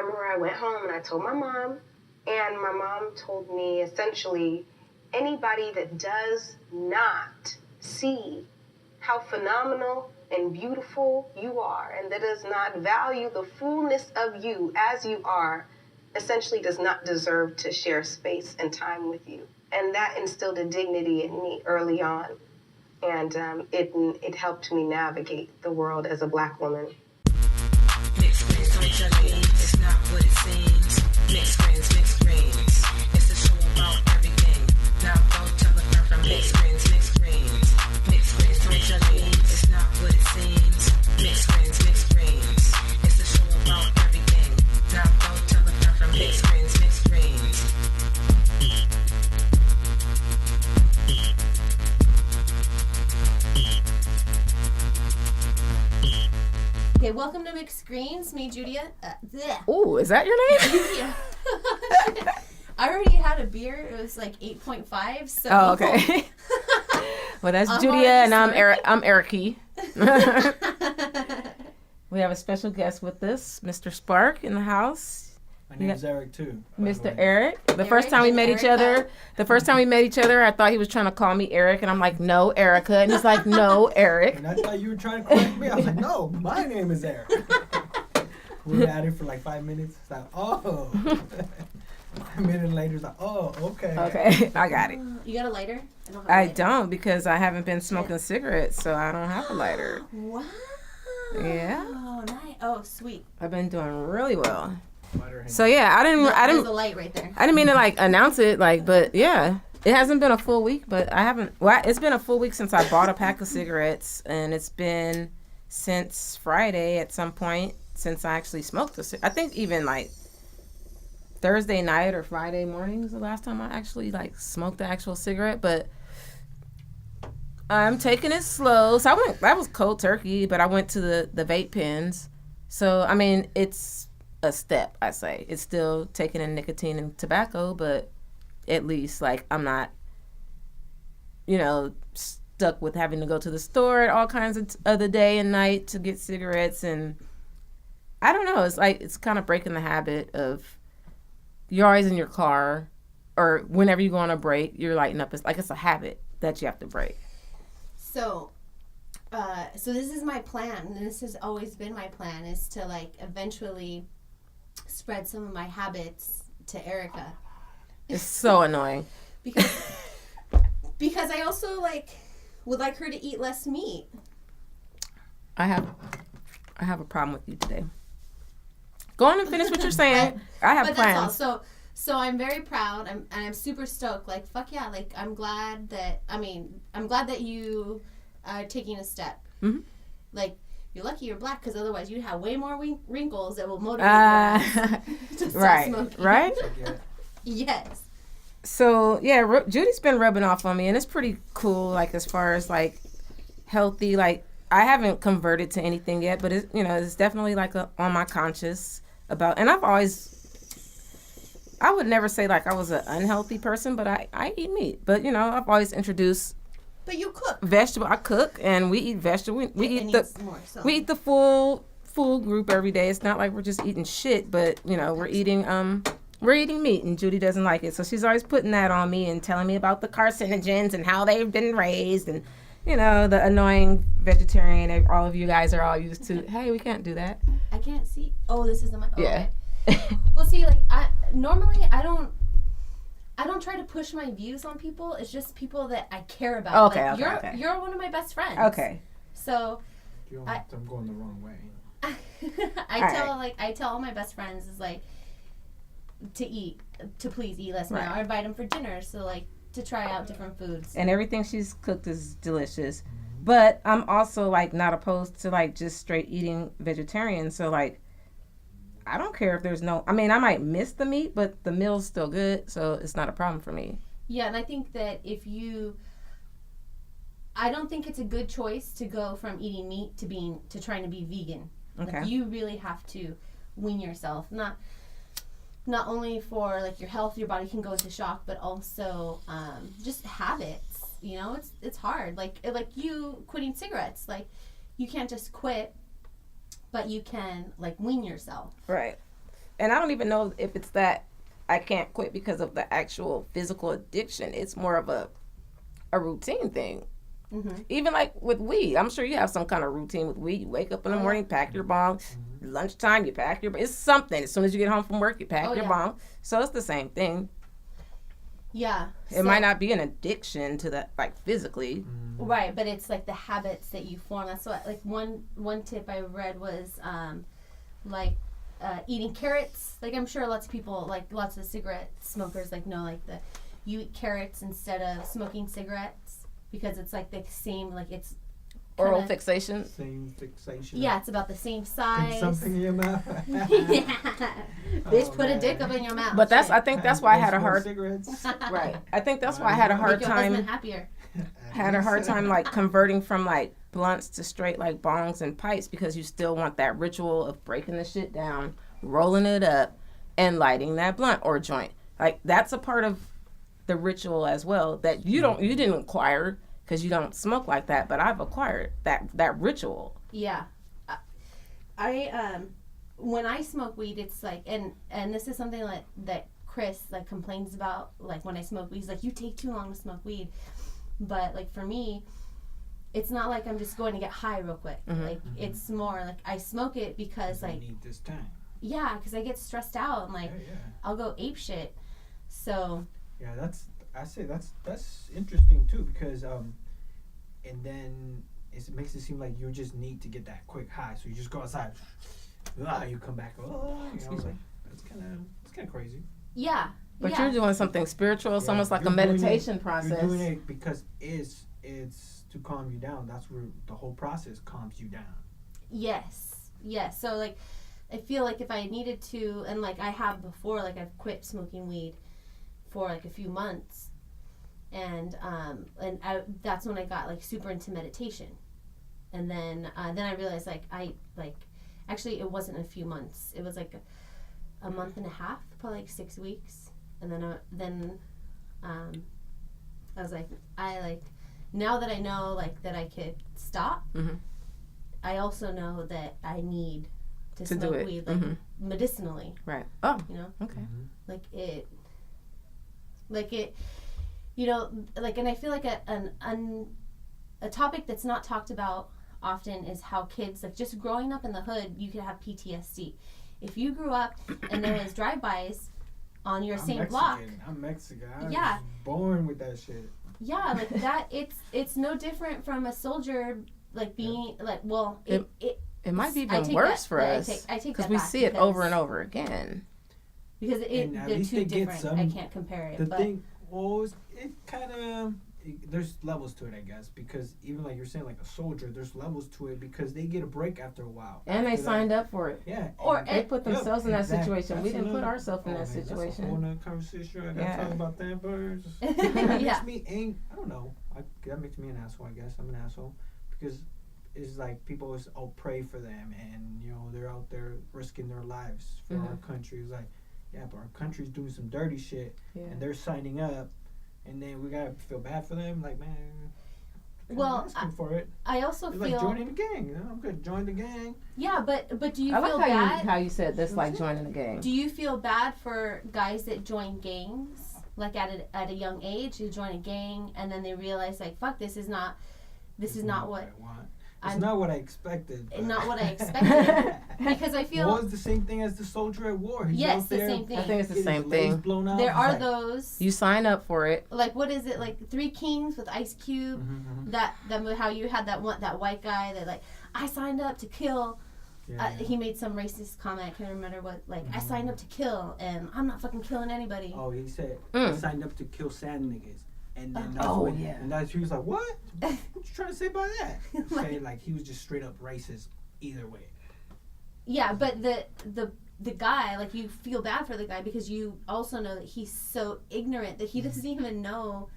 remember I went home and I told my mom, and my mom told me essentially anybody that does not see how phenomenal and beautiful you are and that does not value the fullness of you as you are essentially does not deserve to share space and time with you. And that instilled a dignity in me early on. And it helped me navigate the world as a Black woman. Mixed greens, don't judge me, it's not what it seems. Mixed greens, mixed greens. It's a show about everything. Now go tell a girl from mixed greens, mixed greens. Mixed greens, don't judge me, it's not what it seems. Mixed greens, mixed greens. It's a show about everything. Now go tell a girl from mixed greens, mixed greens. Okay, welcome to Mixed Greens. Me, Judy. Ooh, is that your name? Yeah. I already had a beer. It was like 8.5. So. Oh, okay. Well, that's Judy and I'm Erick. I'm Ericky. We have a special guest with us, Mr. Spark, in the house. My name is Erick too. Mr. Erick. The first time we met each other, I thought he was trying to call me Erick, and I'm like, no, Erica, and he's like, no, Erick. And I thought you were trying to correct me. I was like, no, my name is Erick. We were at it for like 5 minutes. It's like, oh. A minute later, it's like, oh, okay. Okay, I got it. You got a lighter? I don't because I haven't been smoking cigarettes, so I don't have a lighter. Wow. Yeah. Oh, nice. Oh, sweet. I've been doing really well. So yeah, I didn't. There's a light right there. I didn't mean to like announce it, like, but yeah, it hasn't been a full week, but I haven't. Well, it's been a full week since I bought a pack of cigarettes, and it's been since Friday at some point since I actually smoked a cigarette. I think even like Thursday night or Friday morning was the last time I actually like smoked the actual cigarette, but I'm taking it slow. So that was cold turkey, but I went to the vape pens. So I mean, it's a step, I say. It's still taking in nicotine and tobacco, but at least like I'm not, stuck with having to go to the store at all kinds of the day and night to get cigarettes. And I don't know, it's like it's kind of breaking the habit of you're always in your car or whenever you go on a break, you're lighting up. It's like it's a habit that you have to break. So this is my plan, and this has always been my plan, is to like eventually spread some of my habits to Erica. It's so annoying. Because I also would like her to eat less meat. I have a problem with you today. Go on and finish what you're saying. I have plans. That's all. So I'm very proud. I'm super stoked. Like, fuck yeah. Like, I'm glad that you are taking a step. Mm-hmm. Like, you're lucky you're Black, because otherwise you'd have way more wrinkles that will motivate you to stop smoking. Right? Yes. So, yeah, Judy's been rubbing off on me, and it's pretty cool, like, as far as, like, healthy. Like, I haven't converted to anything yet, but, it's definitely, like, on my conscious about, and I would never say, like, I was an unhealthy person, but I eat meat. But, I've always introduced... But you cook. Vegetable. I cook, and we eat vegetable. We eat the full group every day. It's not like we're just eating shit, but we're eating meat, and Judy doesn't like it, so she's always putting that on me and telling me about the carcinogens and how they've been raised, and the annoying vegetarian. All of you guys are all used to. Hey, we can't do that. I can't see. Oh, this is the mic. Oh, yeah. Okay. Well, see, like normally I don't try to push my views on people. It's just people that I care about. Okay, like, you're one of my best friends. Okay. So you don't have them going the wrong way. I tell all my best friends is like to please eat less meat. I invite them for dinner, so like to try out different foods. And everything she's cooked is delicious. But I'm also like not opposed to like just straight eating vegetarian. So like I don't care if there's I might miss the meat, but the meal's still good, so it's not a problem for me. Yeah, and I think that I don't think it's a good choice to go from eating meat to trying to be vegan. Okay. Like, you really have to wean yourself, not only for like your health, your body can go into shock, but also just habits. It's hard. Like you quitting cigarettes, like you can't just quit. But you can, like, wean yourself. Right. and I don't even know if it's that I can't quit because of the actual physical addiction. It's more of a routine thing. Mm-hmm. Even like with weed, I'm sure you have some kind of routine with weed. You wake up in the morning, pack your bong. Lunchtime, you pack your. It's something. As soon as you get home from work, you pack your bong. So it's the same thing. Yeah. It might not be an addiction to that, like physically. Right, but it's like the habits that you form. That's what, like, one tip I read was, eating carrots. Like, I'm sure lots of people, like, lots of cigarette smokers, like, know, like, you eat carrots instead of smoking cigarettes because it's, like, the same, like, it's oral fixation. Same fixation. Yeah, it's about the same size. Put something in your mouth. Bitch, put a dick up in your mouth. But I think that's why I had a hard. Cigarettes. Right. I think that's why I had a hard Make time. your husband happier. Had a hard time like converting from like blunts to straight like bongs and pipes because you still want that ritual of breaking the shit down, rolling it up, and lighting that blunt or joint. Like that's a part of the ritual as well that you didn't acquire because you don't smoke like that, but I've acquired that ritual. Yeah. I when I smoke weed, it's like, and this is something that Chris like complains about, like when I smoke weed, he's like, you take too long to smoke weed. But like for me, it's not like I'm just going to get high real quick. Like it's more like I smoke it because like need this time. Yeah, because I get stressed out and like I'll go ape shit. So yeah, that's interesting too because and then it makes it seem like you just need to get that quick high, so you just go outside, you come back, excuse me. It's kind of crazy. Yeah. But you're doing something spiritual. It's almost like a meditation process. You're doing it because it's to calm you down. That's where the whole process calms you down. Yes. So like, I feel like if I needed to, and like I have before, like I've quit smoking weed for like a few months, and that's when I got like super into meditation, and then I realized actually it wasn't a few months. It was like a month and a half, probably like 6 weeks. And then I was like, now that I know like that I could stop, I also know that I need to smoke weed like medicinally. Right. Oh. You know. Okay. Like it, you know, like, and I feel like a topic that's not talked about often is how kids, like, just growing up in the hood, you could have PTSD. If you grew up and there was drive-bys on your same block. I'm Mexican. I was born with that shit. Yeah, like that. It's no different from a soldier, like being like. Well, it might be even worse for us. I take because we see it over and over again. Because they're too different. I can't compare it. The thing, it kind of. There's levels to it, I guess, because even like you're saying, like a soldier, there's levels to it because they get a break after a while. And they signed up for it. Yeah. Or they put themselves in that situation. We didn't put ourselves in that situation. That's a whole nother conversation. I gotta talk about that, but makes me I don't know. That makes me an asshole, I guess. I'm an asshole because it's like people always pray for them, and you know they're out there risking their lives for our country. It's like, yeah, but our country's doing some dirty shit, and they're signing up. And then we gotta feel bad for them, like, man. Well, for it. I also feel like joining the gang. You know, I'm gonna join the gang. Yeah, but do you feel feel bad? How you said that's like joining the gang. Do you feel bad for guys that join gangs, like at a young age, who join a gang and then they realize, like, fuck, this is not what I want. It's not what I expected. Not what I expected. Because I feel... War is the same thing as the soldier at war. He's yes, the same thing. I think it's the same thing. There are those... You sign up for it. Like, what is it? Like, 3 Kings with Ice Cube? That how you had that white guy that, like, I signed up to kill... He made some racist comment. I can't remember what. Like, I signed up to kill, and I'm not fucking killing anybody. Oh, he said, I signed up to kill sand niggas. And then he was like, what? What you trying to say by that? Saying like he was just straight up racist either way. Yeah, but the guy, like, you feel bad for the guy because you also know that he's so ignorant that he doesn't even know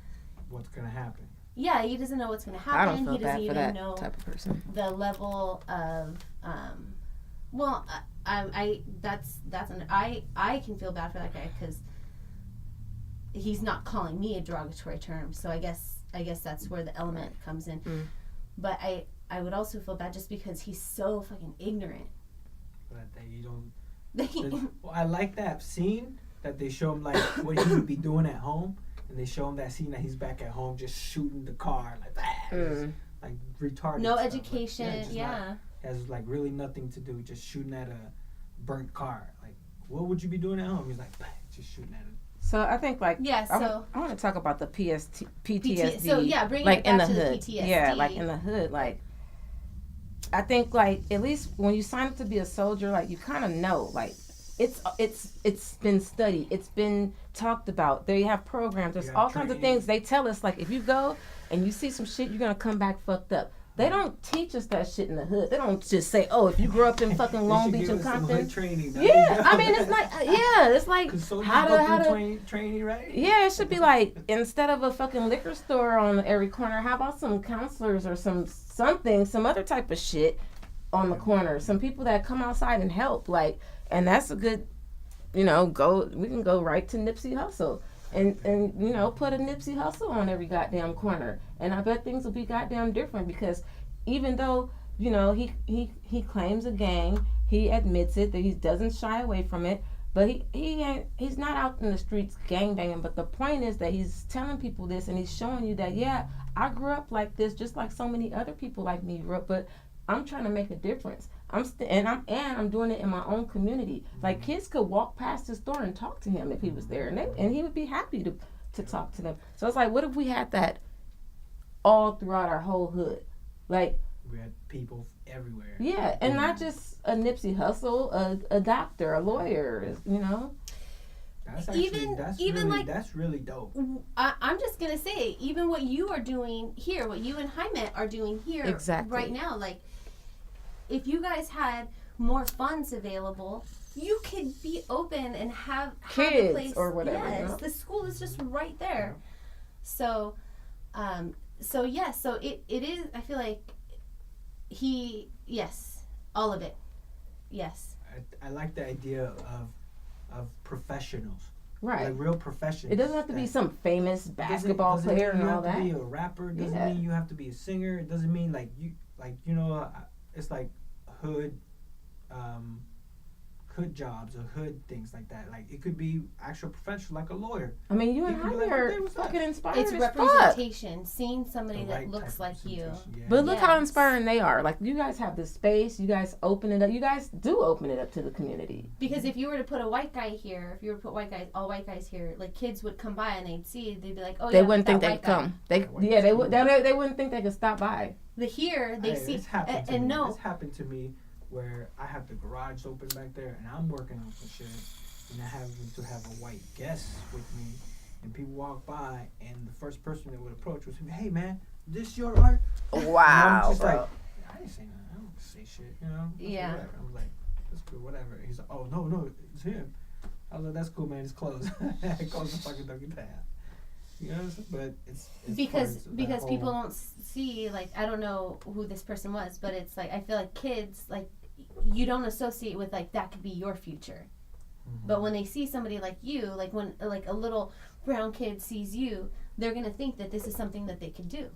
what's gonna happen. Yeah, he doesn't know what's gonna happen. I don't feel he doesn't bad for even that know type of person. The level of I can feel bad for that guy because he's not calling me a derogatory term, so I guess that's where the element comes in. But I would also feel bad just because he's so fucking ignorant. But that you Well, I like that scene that they show him like what he would be doing at home, and they show him that scene that he's back at home just shooting the car like that, like retarded. No stuff. education, Like, has like really nothing to do, just shooting at a burnt car. Like, what would you be doing at home? He's like, just shooting at it. So I think like I want to talk about the PTSD. So yeah, bringing like it back in the to hood. the PTSD. Yeah, like in the hood. Like I think like at least when you sign up to be a soldier, like you kind of know like it's been studied, it's been talked about. They have programs. There's all kinds of things they tell us. Like if you go and you see some shit, you're gonna come back fucked up. They don't teach us that shit in the hood. They don't just say, "Oh, if you grew up in fucking Long Beach and Compton." Yeah, I mean, it's like, it's like how to training, right? Yeah, it should be like instead of a fucking liquor store on every corner, how about some counselors or some other type of shit on the corner? Some people that come outside and help, like, and that's a good, we can go right to Nipsey Hussle. And put a Nipsey Hussle on every goddamn corner, and I bet things will be goddamn different because even though he claims a gang, he admits it that he doesn't shy away from it, but he's not out in the streets gangbanging. But the point is that he's telling people this, and he's showing you that I grew up like this, just like so many other people like me grew up, but I'm trying to make a difference. I'm doing it in my own community. Like kids could walk past his store and talk to him if he was there, and he would be happy to talk to them. So it's like, what if we had that all throughout our whole hood? Like we had people everywhere. Yeah, and not just a Nipsey Hussle, a doctor, a lawyer. That's really dope. I'm just gonna say, even what you are doing here, what you and Jaime are doing here, exactly right now, like. If you guys had more funds available, you could be open and have kids a place or whatever. Yes, the school is just right there. So it is. I feel like all of it. Yes. I like the idea of professionals. Right. Like real professionals. It doesn't have to be some famous basketball player and all that. It doesn't mean you have to be a rapper. It doesn't mean you have to be a singer. It doesn't mean it's like hood jobs or hood things like that. Like it could be actual professional, like a lawyer. I mean, you and Jaime are fucking inspired. It's representation, seeing somebody that looks like you. Yeah. But look how inspiring they are. Like you guys have the space. You guys open it up. You guys do open it up to the community. Because if you were to put a white guy here, if you were to put all white guys here, like kids would come by and they'd be like, oh, they wouldn't think they could come. They wouldn't think they could stop by. They see, This happened to me where I have the garage open back there and I'm working on some shit and I happen to have a white guest with me and people walk by and the first person that would approach was, hey man, this your art? Wow. I'm just like, I didn't say nothing. I don't say shit, Yeah. Whatever. I'm like, that's cool, whatever. He's like, oh no, it's him. I was like, that's cool, man, it's closed. Close the fucking doggy path. But it's because people don't see, like, I don't know who this person was, but it's like I feel like kids, like, you don't associate with like that could be your future. Mm-hmm. But when they see somebody like you, like when like a little brown kid sees you, they're gonna think that this is something that they can do.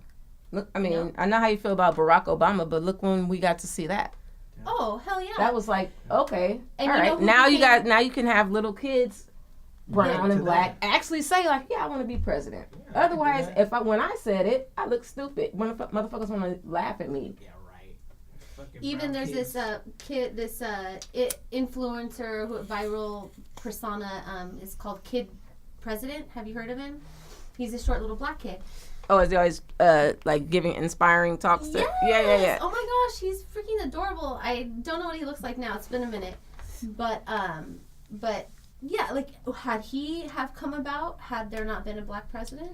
Look, I mean, I know how you feel about Barack Obama, but look when we got to see that. Yeah. Oh hell yeah! That was like okay, and all right. Now you can have little kids. Brown and black actually say like, yeah, I want to be president. Yeah, otherwise, when I said it, I look stupid. When motherfuckers want to laugh at me. Yeah, right. Even there's kids. This influencer, viral persona, is called Kid President. Have you heard of him? He's a short little black kid. Oh, is he always like giving inspiring talks to? Yes! Yeah. Oh my gosh, he's freaking adorable. I don't know what he looks like now. It's been a minute, but. Yeah, like, had he have come about had there not been a black president?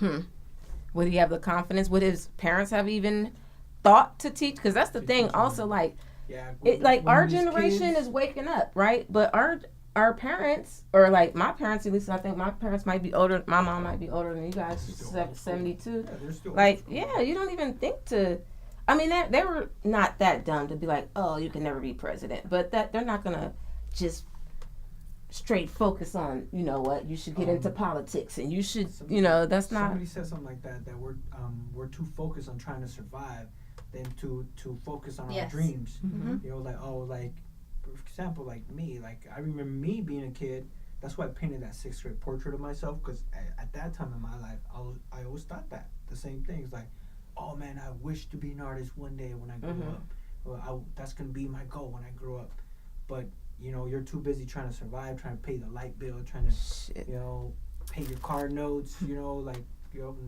Would he have the confidence? Would his parents have even thought to teach? Because that's the thing. Also, like, our generation is waking up, right? But our parents, or like my parents, at least I think my parents might be older. My mom might be older than you guys. She's 72. Yeah, you don't even think to. I mean, they were not that dumb to be like, oh, you can never be president. But that they're not gonna just straight focus on, you should get into politics and you should, that's not. Somebody said something like that we're too focused on trying to survive than to focus on our dreams. Mm-hmm. Like, oh, like example, like me, like I remember me being a kid. That's why I painted that 6th grade portrait of myself, because at that time in my life, I always thought that the same thing. It's like, oh man, I wish to be an artist one day when I grow up. Well, that's gonna be my goal when I grow up. But you know, you're too busy trying to survive, trying to pay the light bill, trying to you know, pay your car notes. You know, like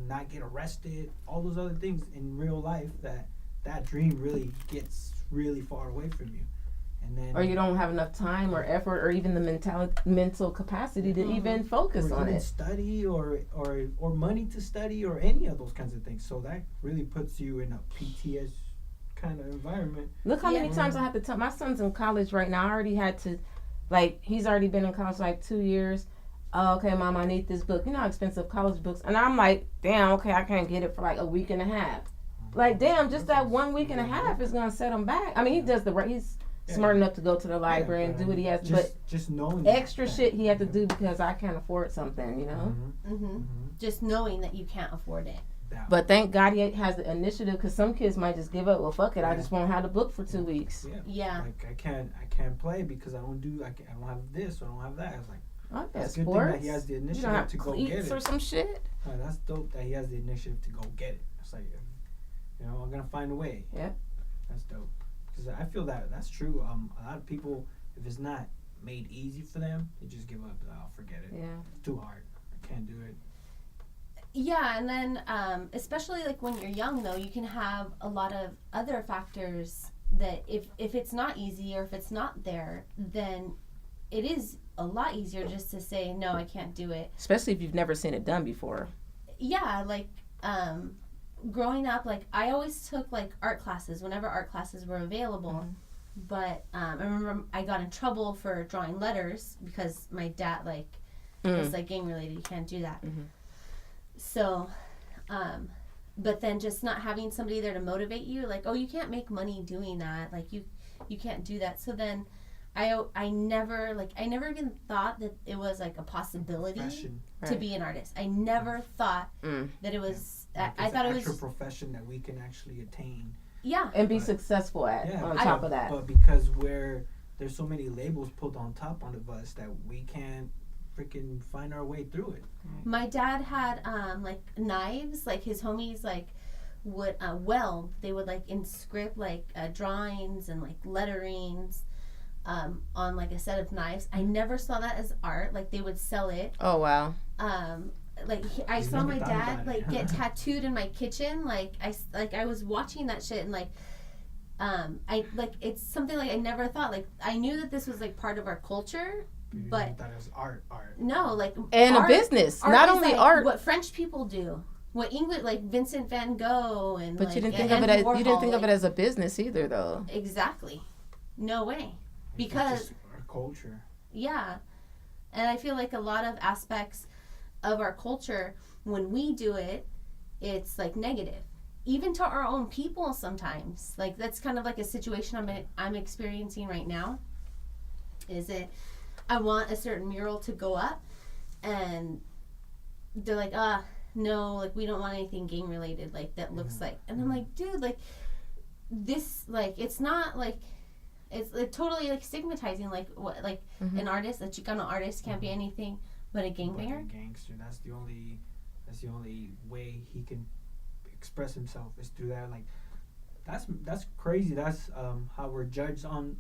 not get arrested. All those other things in real life that dream really gets really far away from you. And then, or you don't have enough time or effort or even the mental capacity to even focus on it. Study or money to study or any of those kinds of things. So that really puts you in a PTSD kind of environment. Look how many times I have to tell my son's in college right now. I already had to, like, he's already been in college like 2 years. Oh, okay, Mom, I need this book. You know how expensive college books. And I'm like, damn, okay, I can't get it for like a week and a half. Like, damn, just that 1 week and a half is gonna set him back. I mean, he does he's smart enough to go to the library and do what he has, but just knowing extra shit he had to do because I can't afford something, you know. Just knowing that you can't afford it. But thank God he has the initiative, because some kids might just give up. Well, fuck it, I just won't have the book for 2 weeks. Yeah. Like I can't play because I don't have this, or I don't have that. It's like, that's a good sports. thing that he has the initiative to go get it. Or some shit. That's dope that he has the initiative to go get it. It's like, you know, I'm gonna find a way. Yeah. That's dope. Because I feel that's true. A lot of people, if it's not made easy for them, they just give up. I'll forget it. Yeah. It's too hard. I can't do it. Yeah, and then especially like when you're young, though, you can have a lot of other factors that if it's not easy or if it's not there, then it is a lot easier just to say, no, I can't do it. Especially if you've never seen it done before. Yeah, like growing up, like I always took like art classes whenever art classes were available. But I remember I got in trouble for drawing letters because my dad was like gang related. You can't do that. So, but then just not having somebody there to motivate you, like, oh, you can't make money doing that. Like you can't do that. So then I never even thought that it was like a possibility to be an artist. I never thought that it was. I thought it was a profession that we can actually attain. Yeah, and be successful at. On top of that, but because there's so many labels put on top of us that we can't freaking find our way through it. My dad had like knives, like his homies like would weld. They would like inscript like drawings and like letterings on like a set of knives. I never saw that as art. Like they would sell it. Oh wow. I saw my dad like get tattooed in my kitchen. Like I was watching that shit and like I like it's something like I never thought. Like I knew that this was like part of our culture. But that is art. No, like and art, a business. Art not only like art. What French people do, what English, like Vincent Van Gogh, and but like, you didn't think of it as Warhol, you didn't think of it as a business either, though. Exactly, no way, because it's just our culture. Yeah, and I feel like a lot of aspects of our culture, when we do it, it's like negative, even to our own people sometimes. Like that's kind of like a situation I'm experiencing right now. Is it? I want a certain mural to go up, and they're like, no, like we don't want anything gang related, like that looks like. And I'm like, dude, like this, like it's not like it's like totally like stigmatizing, like what, like an artist, a Chicano artist can't be anything but a gangbanger. But a gangster. That's the only way he can express himself is through that. Like that's crazy. That's how we're judged on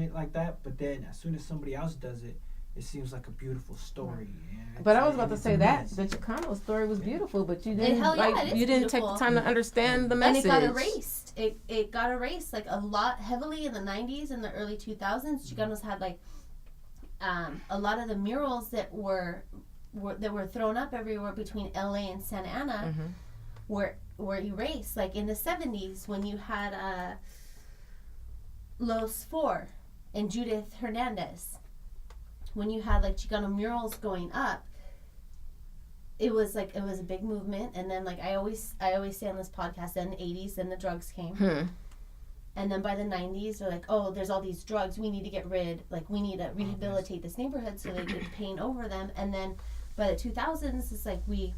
it like that, but then as soon as somebody else does it, it seems like a beautiful story. But I was about to say that the Chicano story was beautiful, but you didn't you didn't take the time to understand the message. And it got erased. It got erased like a lot heavily in the 90s and the early 2000s. Chicanos had like a lot of the murals that were thrown up everywhere between LA and Santa Ana were erased. Like in the 70s when you had Los Four and Judith Hernandez, when you had like Chicano murals going up, it was a big movement. And then like I always say on this podcast, then the 80s, then the drugs came, and then by the 90s they're like, oh, there's all these drugs, we need to get rid, like we need to rehabilitate this neighborhood so they could paint over them. And then by the 2000s it's like we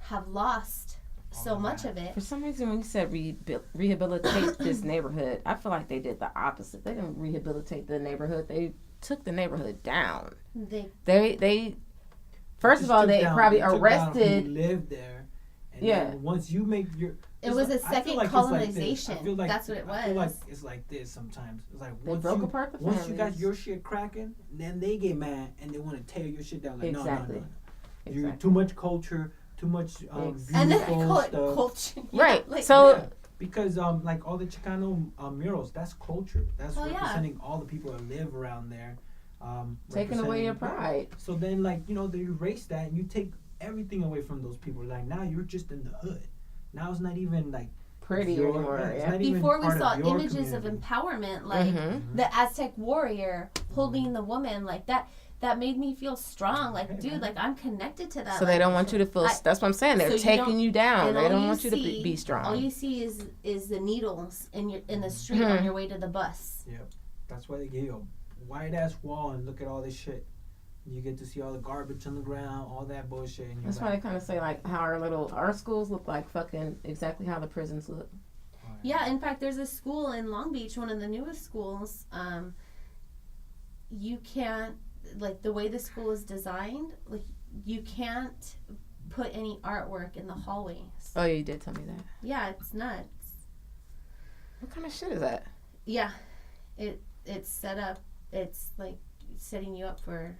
have lost so much of it. For some reason, when you said rehabilitate this neighborhood, I feel like they did the opposite. They didn't rehabilitate the neighborhood. They took the neighborhood down. They first of all, they probably arrested. Who lived there. And then once you make your... It was a second colonization. That's what it was. I feel like it's like this sometimes. It's like once you got your shit cracking, then they get mad and they want to tear your shit down. Like, no. You're too much culture, too much beautiful and then they call it stuff. Culture. Right. Like, because like all the Chicano murals, that's culture. That's representing all the people that live around there. Taking away your pride. So then, like, they erase that and you take everything away from those people. Like, now you're just in the hood. Now it's not even like pretty anymore. Before we saw images of empowerment, like the Aztec warrior holding the woman, like that made me feel strong. Like, dude, like I'm connected to that. So they don't want you to feel. That's what I'm saying. They're taking you down. They don't want you to be strong. All you see is the needles in the street on your way to the bus. Yep, that's why they give you a wide ass wall and look at all this shit. You get to see all the garbage on the ground, all that bullshit. And that's why they kind of say like how our schools look like fucking exactly how the prisons look. Yeah, in fact, there's a school in Long Beach, one of the newest schools. You can't, like the way the school is designed, like you can't put any artwork in the hallways. Oh, you did tell me that. Yeah, it's nuts. What kind of shit is that? Yeah, it's set up. It's like setting you up for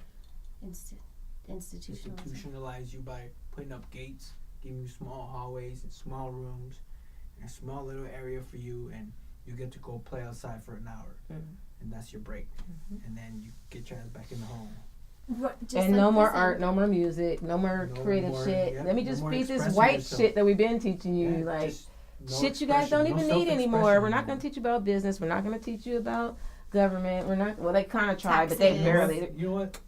institutionalize you by putting up gates, giving you small hallways and small rooms and a small little area for you, and you get to go play outside for an hour, and that's your break, and then you get your ass back in the home. And no more art, no more music, no more creative shit. Let me just feed this white shit that we've been teaching you, like shit you guys don't even need anymore. We're not going to teach you about business. We're not going to teach you about government. We're not. Well, they kind of try, but they barely. You know what?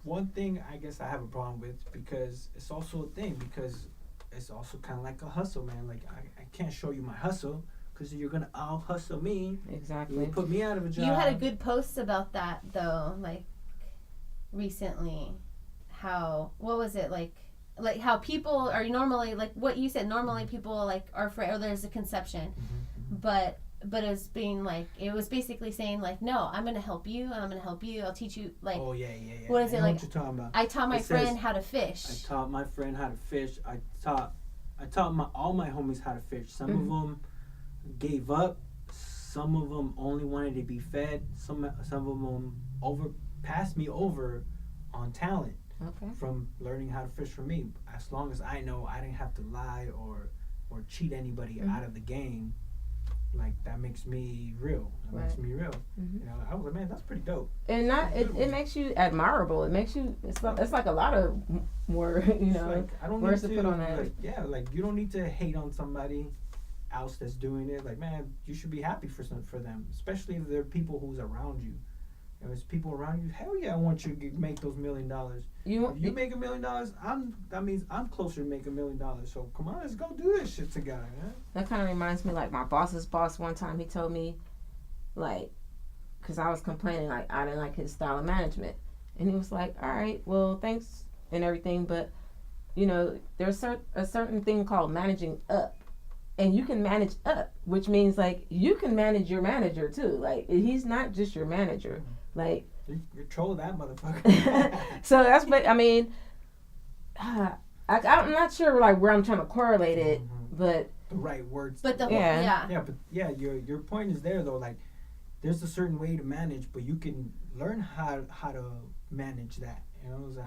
One thing I guess I have a problem with, because it's also a thing, because it's also kind of like a hustle, man. Like I can't show you my hustle because you're gonna out hustle me. Exactly. You put me out of a job. You had a good post about that though, like recently. What was it like how people are normally, like what you said, normally people like are afraid, or there's a conception, but it was being like, it was basically saying like, no, I'm gonna help you, and I'm gonna help you. I'll teach you, like, oh yeah. What is it like? What you're talking about? I taught my friend how to fish. I taught my friend how to fish. I taught all my homies how to fish. Some of them gave up. Some of them only wanted to be fed. Some of them passed me over on talent. Okay. From learning how to fish from me. As long as I know I didn't have to lie or cheat anybody out of the game. Like, that makes me real. Makes me real. I was like, man, that's pretty dope. And it makes you admirable. It makes you. It's like a lot of more. Like, I don't words need to put on that. Like you don't need to hate on somebody else that's doing it. Like, man, you should be happy for them, especially if there are people who's around you. If there's people around you, hell yeah, I want you to make those $1 million. If you make $1 million, that means I'm closer to make $1 million. So come on, let's go do this shit together, man. That kind of reminds me, like my boss's boss. One time he told me, like, because I was complaining, like I didn't like his style of management, and he was like, "All right, well, thanks and everything, but there's a certain thing called managing up." And you can manage up, which means like you can manage your manager too. Like, he's not just your manager. Like, you control that motherfucker. So that's, but I mean, I'm not sure like where I'm trying to correlate it, but the right words. But but your point is there though. Like, there's a certain way to manage, but you can learn how to manage that.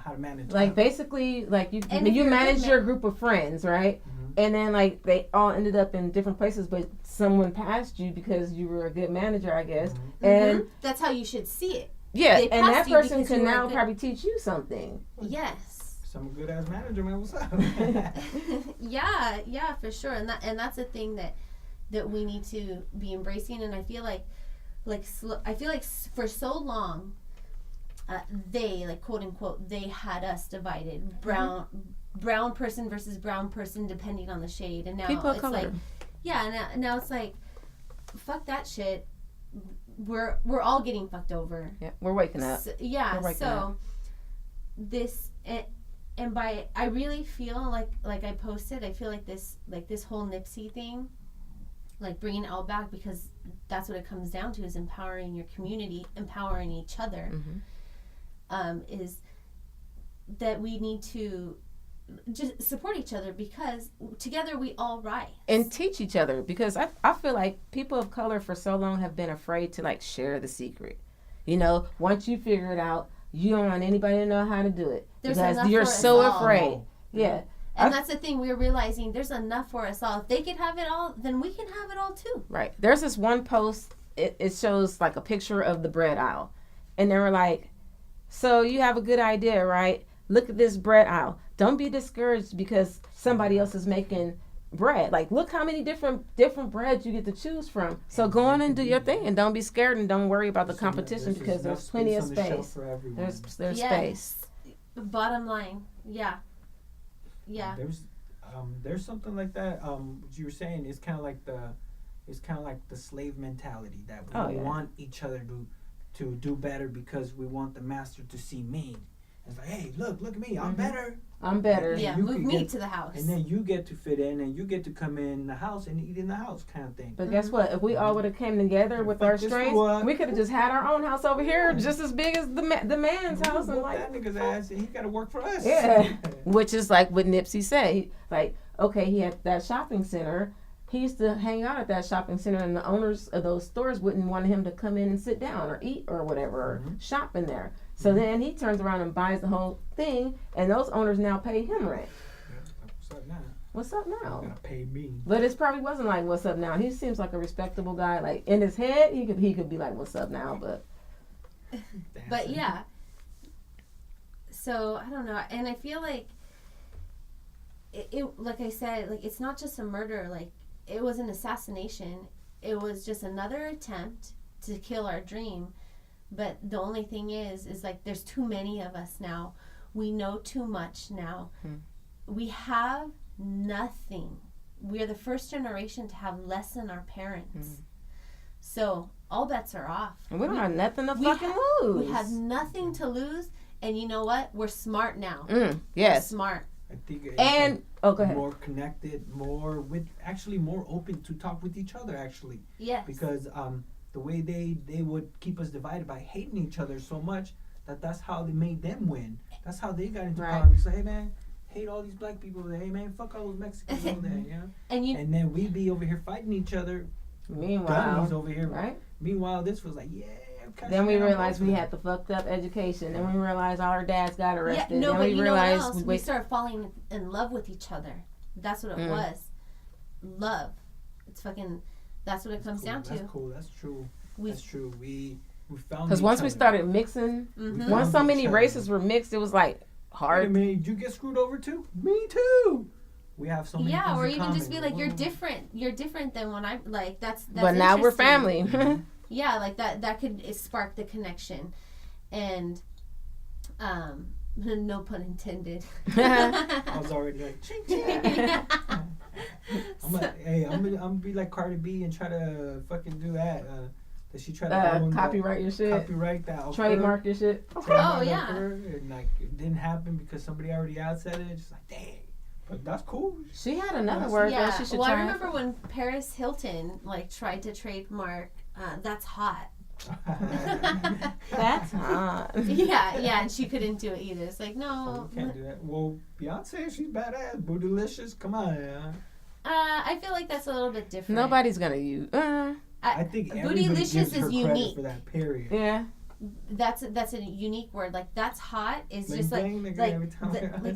How to manage. Like, basically, like you manage your group of friends, right? And then like they all ended up in different places, but someone passed you because you were a good manager, I guess. And that's how you should see it. Yeah, and that person can now probably teach you something. Yes. Some good ass manager, man. What's up? yeah, for sure. And that's a thing that we need to be embracing. And I feel like for so long, they, like, quote unquote, they had us divided. Brown person versus brown person, depending on the shade. And now people it's like, now it's like, fuck that shit. We're all getting fucked over. Yeah, we're waking up. So, this, And I really feel like I posted, I feel like this whole Nipsey thing, like bringing it all back, because that's what it comes down to, is empowering your community, empowering each other. Is that we need to just support each other, because together we all rise. And teach each other, because I feel like people of color for so long have been afraid to like share the secret. You know, once you figure it out, you don't want anybody to know how to do it. Because you're so afraid. Yeah. And that's the thing, we're realizing there's enough for us all. If they can have it all, then we can have it all too. Right. There's this one post, it shows like a picture of the bread aisle. And they were like, so you have a good idea, right? Look at this bread aisle. Don't be discouraged because somebody else is making bread. Like, look how many different breads you get to choose from. So go on and do your thing, and don't be scared, and don't worry about the competition, because there's plenty of space. There's space. Bottom line, yeah. There's something like that. What you were saying is kind of like the slave mentality, that we want each other to do better because we want the master to see me. It's like, hey, look at me, I'm better. Yeah, move me to the house. And then you get to fit in, and you get to come in the house and eat in the house, kind of thing. But guess what? If we all would have came together with our strengths, we could have just had our own house over here, just as big as the man's house. And like, that nigga's ass, and he got to work for us. Yeah, which is like what Nipsey said. Like, okay, he had that shopping center. He used to hang out at that shopping center, and the owners of those stores wouldn't want him to come in and sit down or eat or whatever, or shop in there. So then he turns around and buys the whole thing, and those owners now pay him rent. What's up now? What's up now? You gotta pay me. But it probably wasn't like, what's up now? He seems like a respectable guy. Like, in his head, he could be like, what's up now? But yeah. So I don't know, and I feel like it like I said, like, it's not just a murder. Like, it was an assassination. It was just another attempt to kill our dream. But the only thing is like, there's too many of us now. We know too much now. We have nothing. We are the first generation to have less than our parents. So all bets are off. And we don't have nothing to fucking lose. We have nothing to lose. And you know what? We're smart now. Yes. We're smart. I think and go ahead. More connected, more open to talk with each other, actually. Yes. Because the way they would keep us divided by hating each other so much, that's how they made them win. That's how they got into power. We say, hey man, hate all these black people over there. Hey man, fuck all those Mexicans over there, you know? And then we be over here fighting each other. Meanwhile, over here, Meanwhile, this was like, yeah. Then we realized we had the fucked up education. Then we realized all our dads got arrested. Yeah, no, then but we you know what realized else? We started falling in love with each other. That's what it was. Love. It's fucking. That's what it comes down to. That's cool. That's true. That's true. We found. Because once we started mixing, once so many races were mixed, it was like hard. Hey, man, did you get screwed over too? Me too. We have so many. Yeah, or even just be like, you're different. You're different than when I'm like. That's but now we're family. Yeah, like that could spark the connection, and no pun intended. I was already like, ching, ching. I'm gonna be like Cardi B and try to fucking do that. Does she try to copyright your shit? Copyright that. Trademark your shit. Okay. Oh yeah. And like it didn't happen because somebody already out said it. Just like, dang. But that's cool. She had another word that she should try. I remember when Paris Hilton like tried to trademark "That's hot." That's hot. Yeah, and she couldn't do it either. It's like, no. You can't do that. Well, Beyonce, she's badass. Bootylicious, come on. Yeah. I feel like that's a little bit different. Nobody's gonna use. I think Bootylicious is unique for that period. Yeah. That's a unique word. Like, that's hot is bling, just bling, like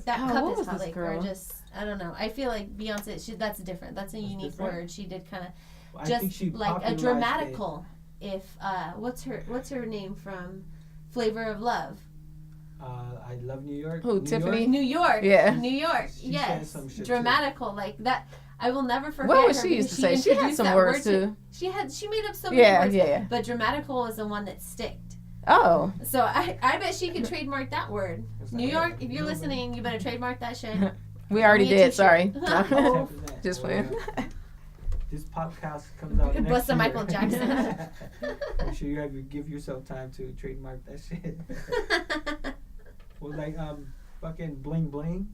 that cup is hot. Like, or just, I don't know. I feel like Beyonce, that's different. That's a unique word. She did kind of just like a dramatical. If what's her name from Flavor of Love? I Love New York. Who, Tiffany? New York. Yeah. New York. Yes. Dramatical too. Like that. I will never forget. What was she used to say? She had some words too. She made up so many words. Yeah. But dramatical is the one that sticked. Oh. So I bet she could trademark that word. New York, if you're listening, you better trademark that shit. We already did, sorry. Just playing. This podcast comes out next Bust a year. Michael Jackson. Make sure you give yourself time to trademark that shit. Well, like, fucking bling bling.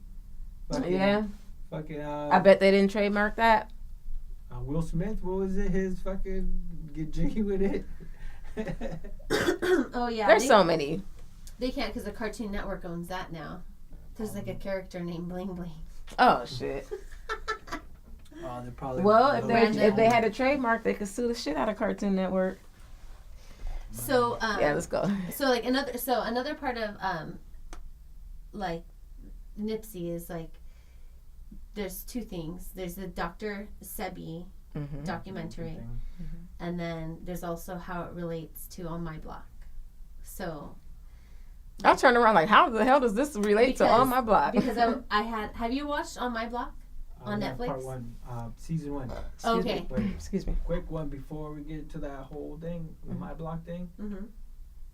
Fucking, yeah. Fucking. I bet they didn't trademark that. Will Smith, what was it? His fucking get jiggy with it. Oh yeah. There's so many. They can't because the Cartoon Network owns that now. There's like a character named Bling Bling. Oh shit. They probably. Well, if they had a trademark, they could sue the shit out of Cartoon Network. So yeah, let's go. So like another part of like Nipsey is like there's two things. There's the Dr. Sebi documentary, and then there's also how it relates to On My Block. So I'll turn around like, how the hell does this relate to On My Block? Because I had. Have you watched On My Block on Netflix? Part 1, season 1. Okay. Excuse me. Quick one before we get to that whole thing, the My Block thing. Mm-hmm.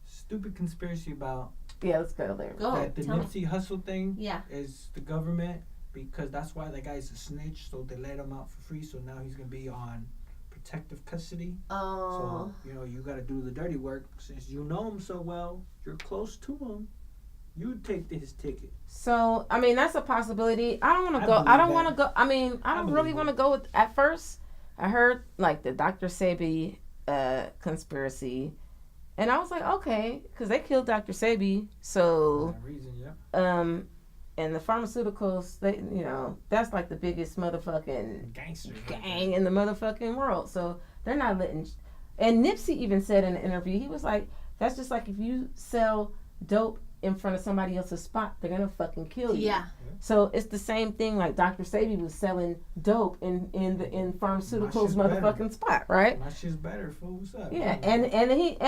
Stupid conspiracy about. Yeah, let's go there. That the Nipsey Hussle thing. Yeah. Is the government, because that's why the guy's a snitch, so they let him out for free. So now he's gonna be on protective custody. Oh. So you got to do the dirty work since you know him so well. You're close to him. You take his ticket. So I mean, that's a possibility. I don't want to go. I don't want to go. I mean, I don't really want to go with. At first, I heard like the Dr. Sebi conspiracy, and I was like, okay, because they killed Dr. Sebi, so for that reason, yeah. And the pharmaceuticals, they, that's like the biggest motherfucking gangster gang in the motherfucking world. So they're not letting. And Nipsey even said in an interview, he was like, "That's just like if you sell dope in front of somebody else's spot, they're gonna fucking kill you." Yeah. So it's the same thing. Like Dr. Sebi was selling dope in pharmaceuticals motherfucking spot, right? My shit's better, fool. What's up? Yeah, and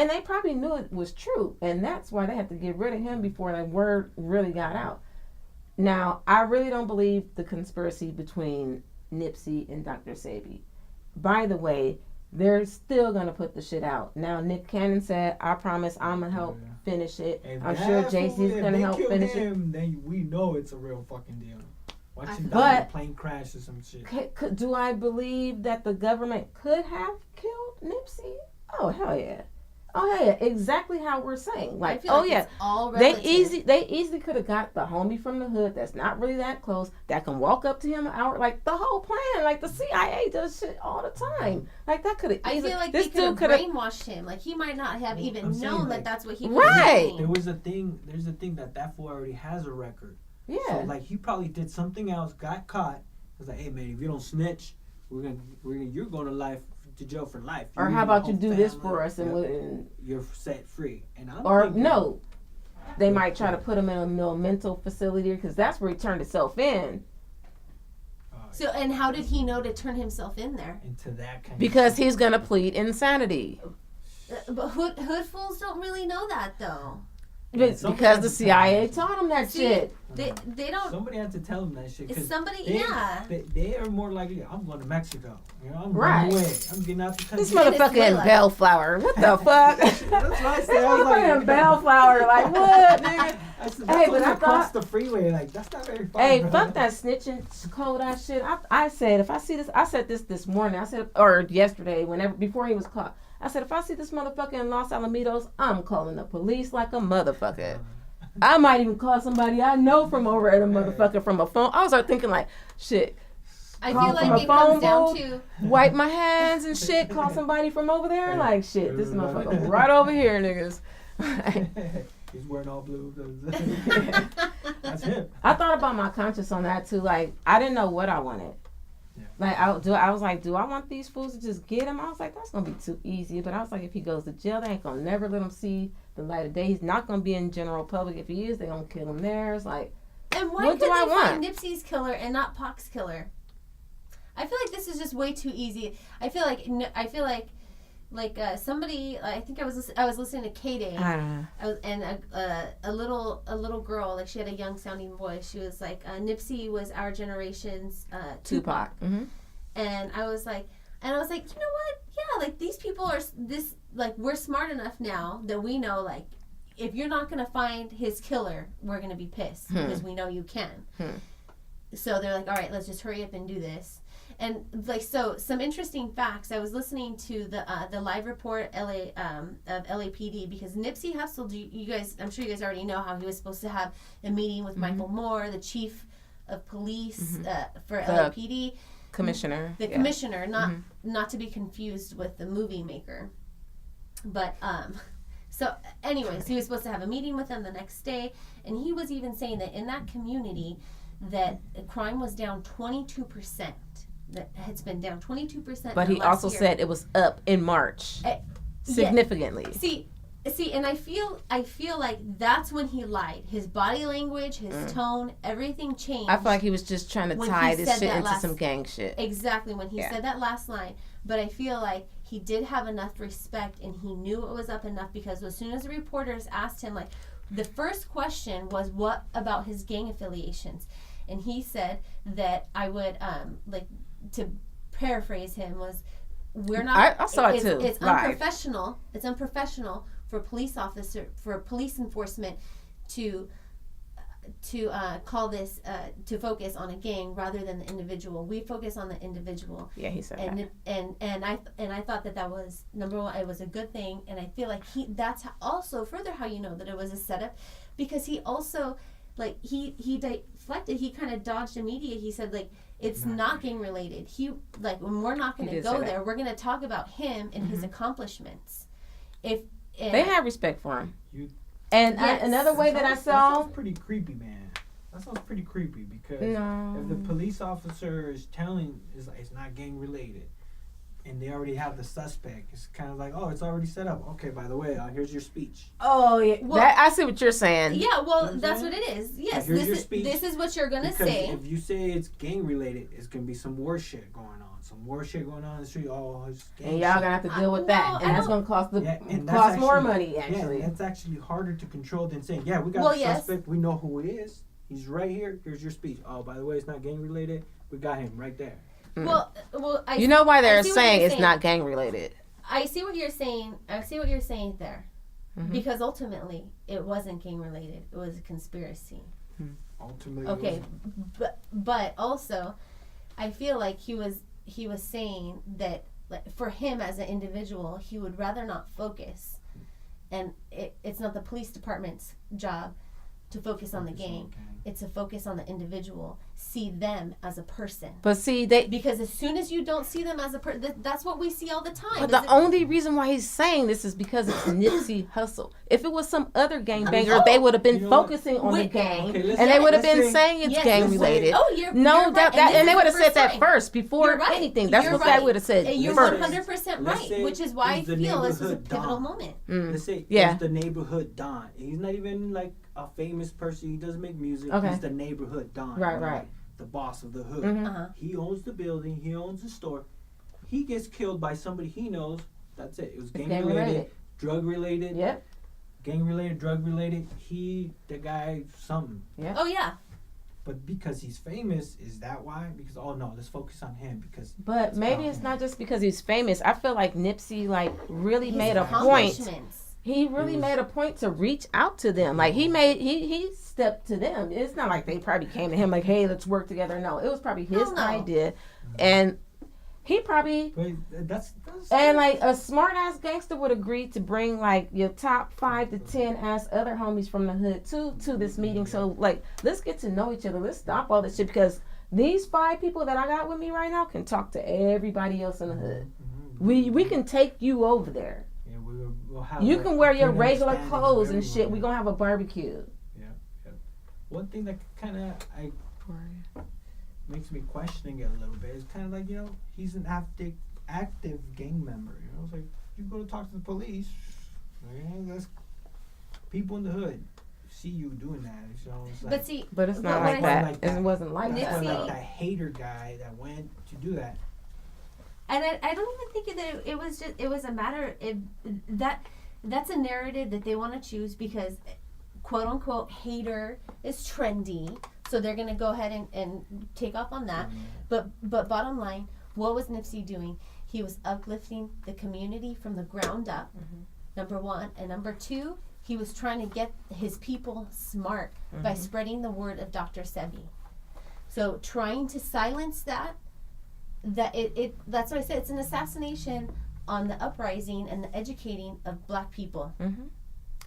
they probably knew it was true, and that's why they had to get rid of him before that word really got out. Now, I really don't believe the conspiracy between Nipsey and Dr. Sebi. By the way, they're still going to put the shit out. Now, Nick Cannon said, I promise I'm going to help finish it. I'm sure Jay-Z's going to help finish it. Then we know it's a real fucking deal. Watch him die in a plane crash or some shit. Do I believe that the government could have killed Nipsey? Oh, hell yeah. Oh yeah, exactly how we're saying. Like, it's all relative. They easily could have got the homie from the hood that's not really that close, that can walk up to him an hour. Like the whole plan. Like the CIA does shit all the time. Like that could have. I feel like this dude could have brainwashed him. Like he might not have even known that that's what he was doing. There was a thing. There's a thing that fool already has a record. Yeah. So like he probably did something else, got caught. Was like, hey man, if you don't snitch, you're going to jail for life. Or how about you do this for us and you're set free. And they might try to put him in a mental facility because that's where he turned himself in. So and how did he know to turn himself in there? Into that kind because he's gonna plead insanity. But hood fools don't really know that though. Because the CIA taught him that shit. They don't. Somebody had to tell them that shit. They are more likely. I'm going to Mexico. I'm right. Away. I'm getting out the country. This motherfucker in Bellflower. What the fuck? That's what I said. I was like, in Bellflower. Like what, nigga? I thought the freeway. Like that's not very far. Hey, fuck that snitching cold ass shit. I said if I see this, I said this morning. I said or yesterday, before he was caught. I said, if I see this motherfucker in Los Alamitos, I'm calling the police like a motherfucker. I might even call somebody I know from over at a motherfucker from a phone. I was thinking like, shit. I feel like it comes down to wipe my hands and shit. Call somebody from over there. Like shit, this motherfucker right over here, niggas. He's wearing all blue. That's him. I thought about my conscience on that too. Like I didn't know what I wanted. Yeah. Like I was like, do I want these fools to just get him? I was like, that's gonna be too easy. But I was like, if he goes to jail, they ain't gonna never let him see the light of day. He's not gonna be in general public. If he is, they gonna kill him there. It's like, and why could they find Nipsey's killer and not Pac's killer? I feel like this is just way too easy. I feel like somebody. I think I was listening to K-Day. A little girl, like she had a young sounding voice. She was like, Nipsey was our generation's Tupac. Mm-hmm. And I was like, you know what? Yeah, like these people are this. Like we're smart enough now that we know like if you're not gonna find his killer, we're gonna be pissed because we know you can. So they're like, all right, let's just hurry up and do this. And like, so some interesting facts. I was listening to the live report of LAPD because Nipsey Hussle, you guys, I'm sure you guys already know how he was supposed to have a meeting with Michael Moore, the chief of police for LAPD. Commissioner. The commissioner, not to be confused with the movie maker. But so anyways, he was supposed to have a meeting with them the next day, and he was even saying that in that community that crime was down 22%. That it's been down 22%. But he also said it was up in March significantly. Yeah. See, and I feel like that's when he lied. His body language, his tone, everything changed. I feel like he was just trying to tie this shit into some gang shit. Exactly, when he said that last line. But I feel like he did have enough respect, and he knew it was up enough because as soon as the reporters asked him, like, the first question was, what about his gang affiliations? And he said that I would, like, to paraphrase him, was, we're not. I saw it too. It's unprofessional. It's unprofessional for police enforcement to call this to focus on a gang rather than the individual. We focus on the individual. Yeah, he said that. And I thought that was number one. It was a good thing, and I feel like that's also further how you know that it was a setup, because he also, like, he deflected. He kind of dodged the media. He said, like, it's not gang related. When we're not going to go there, we're going to talk about him and his accomplishments. They have respect for him. Another way that I saw... That sounds pretty creepy, man. That sounds pretty creepy because if the police officer is telling it's not gang related, and they already have the suspect, it's kind of like, oh, it's already set up. Okay, by the way, here's your speech. Oh, yeah. Well, I see what you're saying. Yeah, well, that's what it is. Yes, this is what you're going to say. If you say it's gang related, it's going to be some war shit going on. Some war shit going on in the street. Oh, it's gang and y'all shit. gonna have to deal with that, and that's gonna cost more money. Actually, that's actually harder to control than saying, "Yeah, we got a suspect. We know who he is. He's right here. Here's your speech. Oh, by the way, it's not gang related. We got him right there." Well, you know why they're saying it's not gang related. I see what you're saying. I see what you're saying there, because ultimately it wasn't gang related. It was a conspiracy. Ultimately, okay, but also, I feel like he was saying that, like, for him as an individual, he would rather not focus, and it's not the police department's job to focus on the gang. It's a focus on the individual. See them as a person. But see, because as soon as you don't see them as a person, that's what we see all the time. But the only reason why he's saying this is because it's Nipsey Hussle. If it was some other gangbanger, they would have been focusing on the gang, and they would have been saying it's gang related. You're right. And they would have said that first before anything. That's what they would have said. And you're 100% right, which is why I feel this is a pivotal moment. Let's say it's the neighborhood Don. He's not even like a famous person. He doesn't make music. He's the neighborhood Don. Right. The boss of the hood. He owns the building. He owns the store. He gets killed by somebody he knows. That's it. It was gang related, drug related. Yep. Gang related, drug related. The guy, something. Yeah. Oh yeah. But because he's famous, is that why? Because no, let's focus on him because. But maybe it's not just because he's famous. I feel like Nipsey really made a point. He really made a point to reach out to them. Like he stepped to them. It's not like they probably came to him like, hey, let's work together. No, it was probably his idea, and he probably. That's and like a smart ass gangster would agree to bring like your top 5 to 10 ass other homies from the hood to this meeting. So like, let's get to know each other. Let's stop all this shit because these 5 people that I got with me right now can talk to everybody else in the hood. We can take you over there. We'll have you can wear your regular clothes and shit. We're going to have a barbecue. Yeah. One thing that kind of makes me questioning it a little bit is kind of like, he's an active gang member. It's like, you go to talk to the police, that's people in the hood see you doing that. It's like, but it's not like that. It wasn't like that. Like that hater guy that went to do that. And I don't even think that it was a matter of that's a narrative that they want to choose because quote unquote hater is trendy, so they're gonna go ahead and take off on that. But bottom line, what was Nipsey doing? He was uplifting the community from the ground up. Number one, and number two, he was trying to get his people smart by spreading the word of Dr. Sebi. So trying to silence that that's what I said. It's an assassination on the uprising and the educating of black people. Mm-hmm.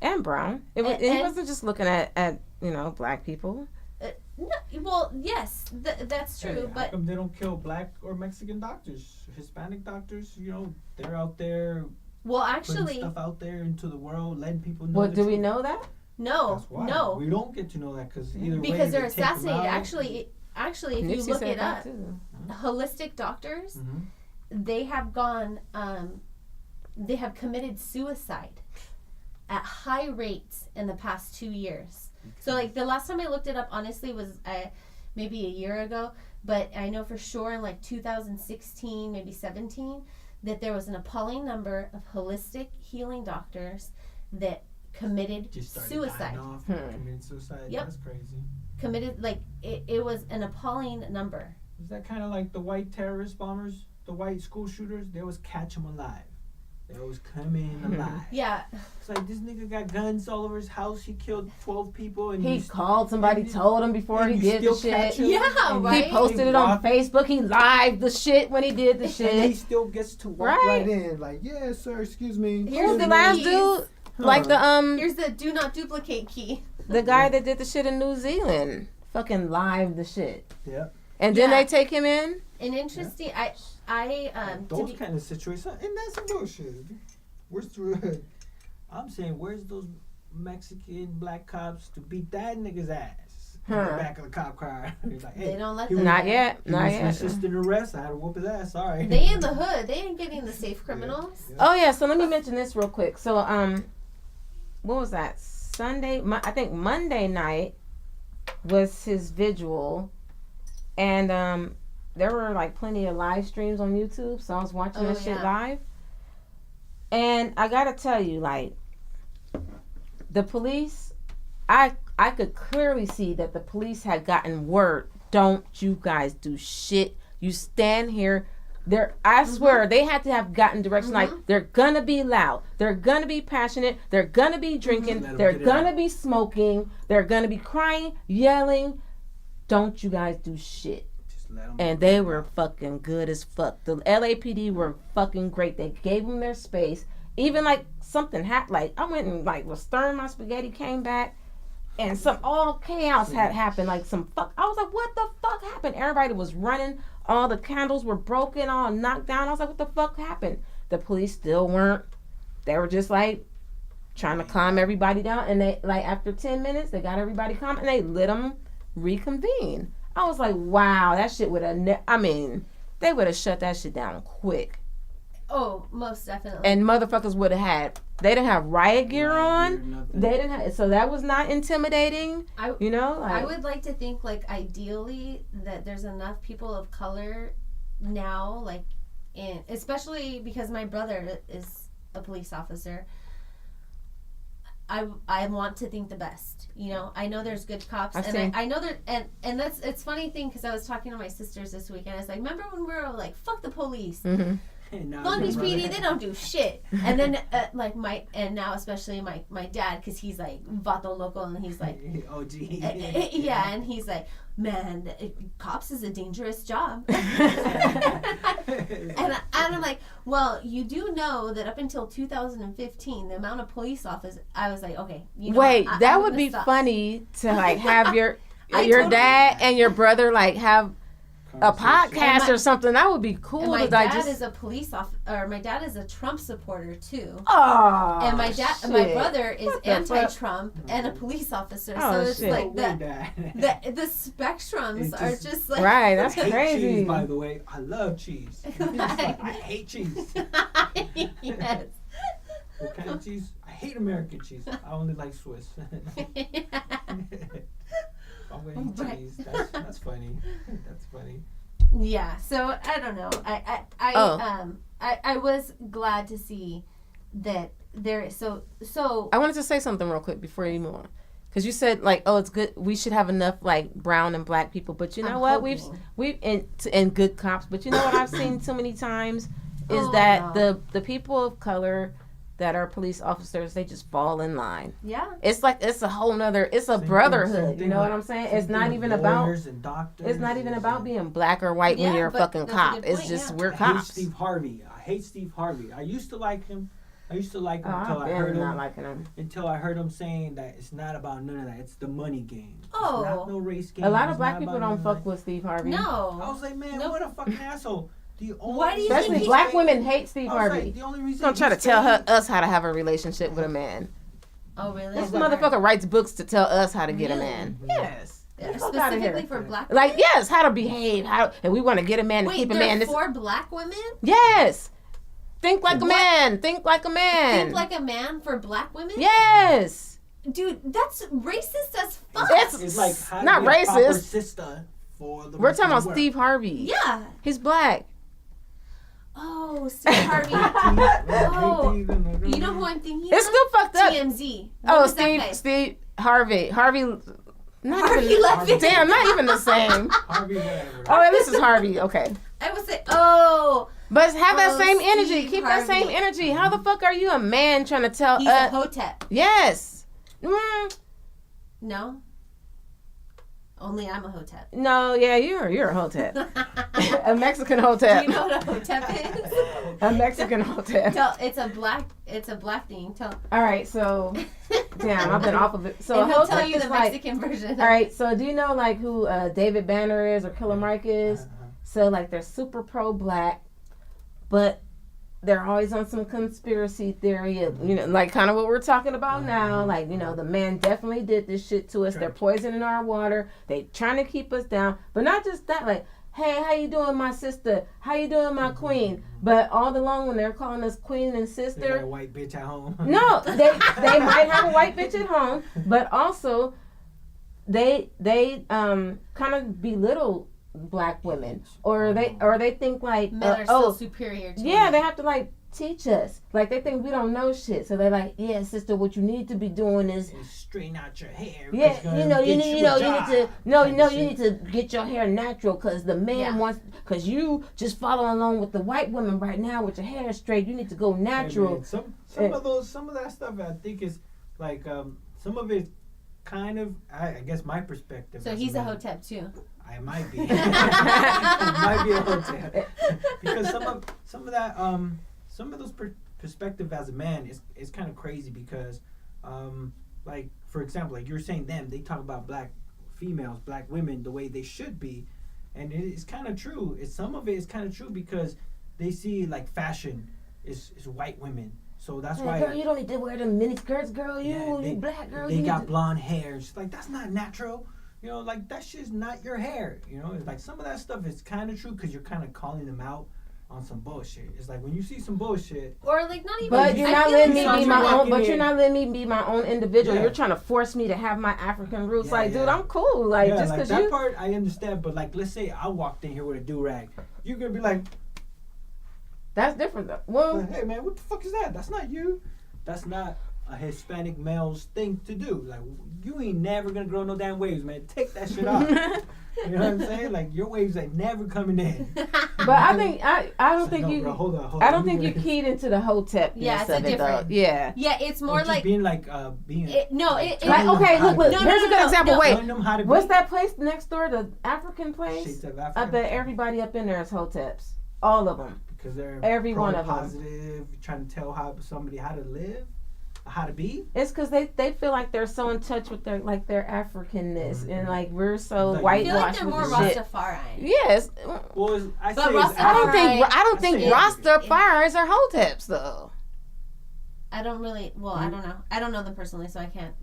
And brown. He wasn't just looking at black people. No, well, yes, that's true. Hey, but how come they don't kill black or Mexican doctors? Hispanic doctors, they're out there. Well, actually, putting stuff out there into the world, letting people know. Well, do we know that? No, that's why. No. We don't get to know that because they're assassinated. Actually, if you look it up, holistic doctors, they have gone, they have committed suicide at high rates in the past 2 years. So, like, the last time I looked it up, honestly, was maybe a year ago. But I know for sure in, like, 2016, maybe 17, that there was an appalling number of holistic healing doctors that committed suicide. Committed suicide? Yep. That's crazy. Committed, like, it was an appalling number. Is that kind of like the white terrorist bombers, the white school shooters? They always catch them alive. They always come in alive. Yeah. It's like, this nigga got guns all over his house. He killed 12 people. And he called somebody, told him before he did the shit. Yeah, right? He posted it on Facebook. He lived the shit when he did the shit. And he still gets to walk right in. Like, yeah, sir, excuse me. Here's the last dude. Like Here's the do not duplicate key. The guy that did the shit in New Zealand. Fucking live the shit. Yeah. And then they take him in? An interesting... those kind of situations, and that's some bullshit. I'm saying, where's those Mexican black cops to beat that nigga's ass in the back of the cop car? He's like, hey, they don't let them. Not yet. Not yet. Resisting arrest. I had to whoop his ass. Sorry. They in the hood. They ain't getting the safe criminals. Yeah. Oh yeah. So let me mention this real quick. So what was that? Sunday. I think Monday night was his vigil, and there were like plenty of live streams on YouTube, so I was watching that shit live. And I gotta tell you, like, the police, I could clearly see that the police had gotten word, don't you guys do shit. You stand here. I swear, they had to have gotten direction, like, they're gonna be loud. They're gonna be passionate. They're gonna be drinking. They're gonna be smoking. They're gonna be crying, yelling. Don't you guys do shit. And they were fucking good as fuck. The LAPD were fucking great. They gave them their space. Even like something happened. Like I went and like was stirring my spaghetti, came back, and all chaos had happened. Like I was like, what the fuck happened? Everybody was running. All the candles were broken, all knocked down. I was like, what the fuck happened? The police still weren't. They were just like trying to calm everybody down. And they like after 10 minutes, they got everybody calm and they let them reconvene. I was like, wow, that shit would have, they would have shut that shit down quick. Oh, most definitely. And motherfuckers would have they didn't have riot gear on. They didn't have, so that was not intimidating. I would like to think, like, ideally that there's enough people of color now, like, especially because my brother is a police officer. I want to think the best, I know there's good cops, I know that, and it's funny thing because I was talking to my sisters this week and I was like, remember when we were like, fuck the police, Long Beach PD, they don't do shit, and then now especially my dad, because he's like vato loco and he's like OG, yeah, and he's like, man, cops is a dangerous job. and I'm like, well, you do know that up until 2015, the amount of police officers, I was like, okay, wait, that would be funny to like have your dad and your brother like have a podcast or something. That would be cool. And my dad is a police officer, or my dad is a Trump supporter too. Oh, and my brother is anti-Trump and a police officer. So it's like the spectrums are just like right. That's crazy. I hate cheese, by the way, I love cheese. I hate cheese. Yes. What kind of cheese? I hate American cheese. I only like Swiss. I'm gonna eat cheese. That's funny. That's funny. Yeah. So I don't know. I was glad to see that there. So I wanted to say something real quick before you move on, because you said like, oh, it's good. We should have enough like brown and black people. But you know what? We've and good cops. But you know what I've seen too many times is that the people of color, that are police officers, they just fall in line. Yeah. It's like it's a whole nother. It's a brotherhood. You know what I'm saying? It's not even about. And doctors, it's not even about being black or white when you're a fucking cop. It's just we're cops. I hate Steve Harvey. I used to like him. Until I heard him. Until I heard him saying that it's not about none of that. It's the money game. Oh. It's not no race game. A lot of black people don't fuck with Steve Harvey. No. I was like, man, what a fucking asshole. Especially black women hate Steve Harvey. Like, the only reason don't try to tell us how to have a relationship with a man. Oh, really? This motherfucker writes books to tell us how to get a man. Yes. Specifically for black women? Like, yes, how to behave. And we want to get a man to keep a man. Wait, for black women? Yes. Think like a man. Think like a man. Think like a man for black women? Yes. Dude, that's racist as fuck. It's like how not to be racist. A proper sister for the We're talking about Steve Harvey. Yeah. He's black. Oh, Steve Harvey. Oh. You know who I'm thinking of? It's still fucked up. TMZ. Steve Harvey. Harvey Levy. Damn, not even the same. Harvey whatever. Oh, this is Harvey. Okay. I would say, But have that same energy. Steve Keep Harvey. that same energy. How the fuck are you a man trying to tell He's a Hotep. Yes. No. Only I'm a Hotep. No, yeah, you're a Hotep. A Mexican Hotep. Do you know what a Hotep is? A Mexican Hotep. It's a black thing. All right, so damn, I've been off of it. So and he'll tell you the Mexican version. All right, so do you know like who David Banner is or Killer Mike is? So like they're super pro black, but they're always on some conspiracy theory of, like kind of what we're talking about now. Like, the man definitely did this shit to us. They're poisoning our water. They trying to keep us down. But not just that, like, hey, how you doing, my sister? How you doing, my queen? But all along when they're calling us queen and sister. They got a white bitch at home. No, they might have a white bitch at home, but also they kind of belittle black women, or they think like men are so superior to women. They have to like teach us, like they think we don't know shit, so they're like, yeah, sister, what you need to be doing is straighten out your hair. You need to get your hair natural because the man wants, because you just following along with the white woman right now with your hair straight. You need to go natural. Hey, man, some of that stuff I think is like some of it kind of I guess my perspective. So he's a Hotep too. I might be. I might be a Hotep because some of that some of those perspective as a man is kind of crazy because like for example, like you're saying they talk about black females, black women the way they should be, and it's kind of true. Some of it is kind of true because they see like fashion is white women. So that's why. Girl, you don't need to wear them mini skirts, girl. You black girl. They got blonde hair. It's like that's not natural. Like that shit's not your hair. It's like some of that stuff is kind of true because you're kind of calling them out on some bullshit. It's like when you see some bullshit, or like not even. But you're not letting me be my own. But you're not letting me be my own individual. Yeah. You're trying to force me to have my African roots. Dude, I'm cool. Like just because that part I understand. But like, let's say I walked in here with a do-rag, you're gonna be like, that's different though. Well, hey man, what the fuck is that? That's not you. That's not a Hispanic male's thing to do. Like, you ain't never gonna grow no damn waves, man. Take that shit off. You know what I'm saying? Like, your waves ain't never coming in. But I think I don't think you. Bro, hold on. I don't think you keyed into the Hotep. Yeah, it's a different. Yeah, it's more like being like being. Like okay, look. Here's a good example. Wait, what's that place next door? The African place. Shades of Africa. I bet everybody up in there is Hoteps. All of them. Because they're every one of positive, trying to tell somebody how to live. How to be? It's because they feel like they're so in touch with their Africanness, and like we're so whitewashed. I feel like they're more Rastafari. Yes. Well, I don't think Rastafari's are Hoteps though. I don't really. Well, I don't know. I don't know them personally, so I can't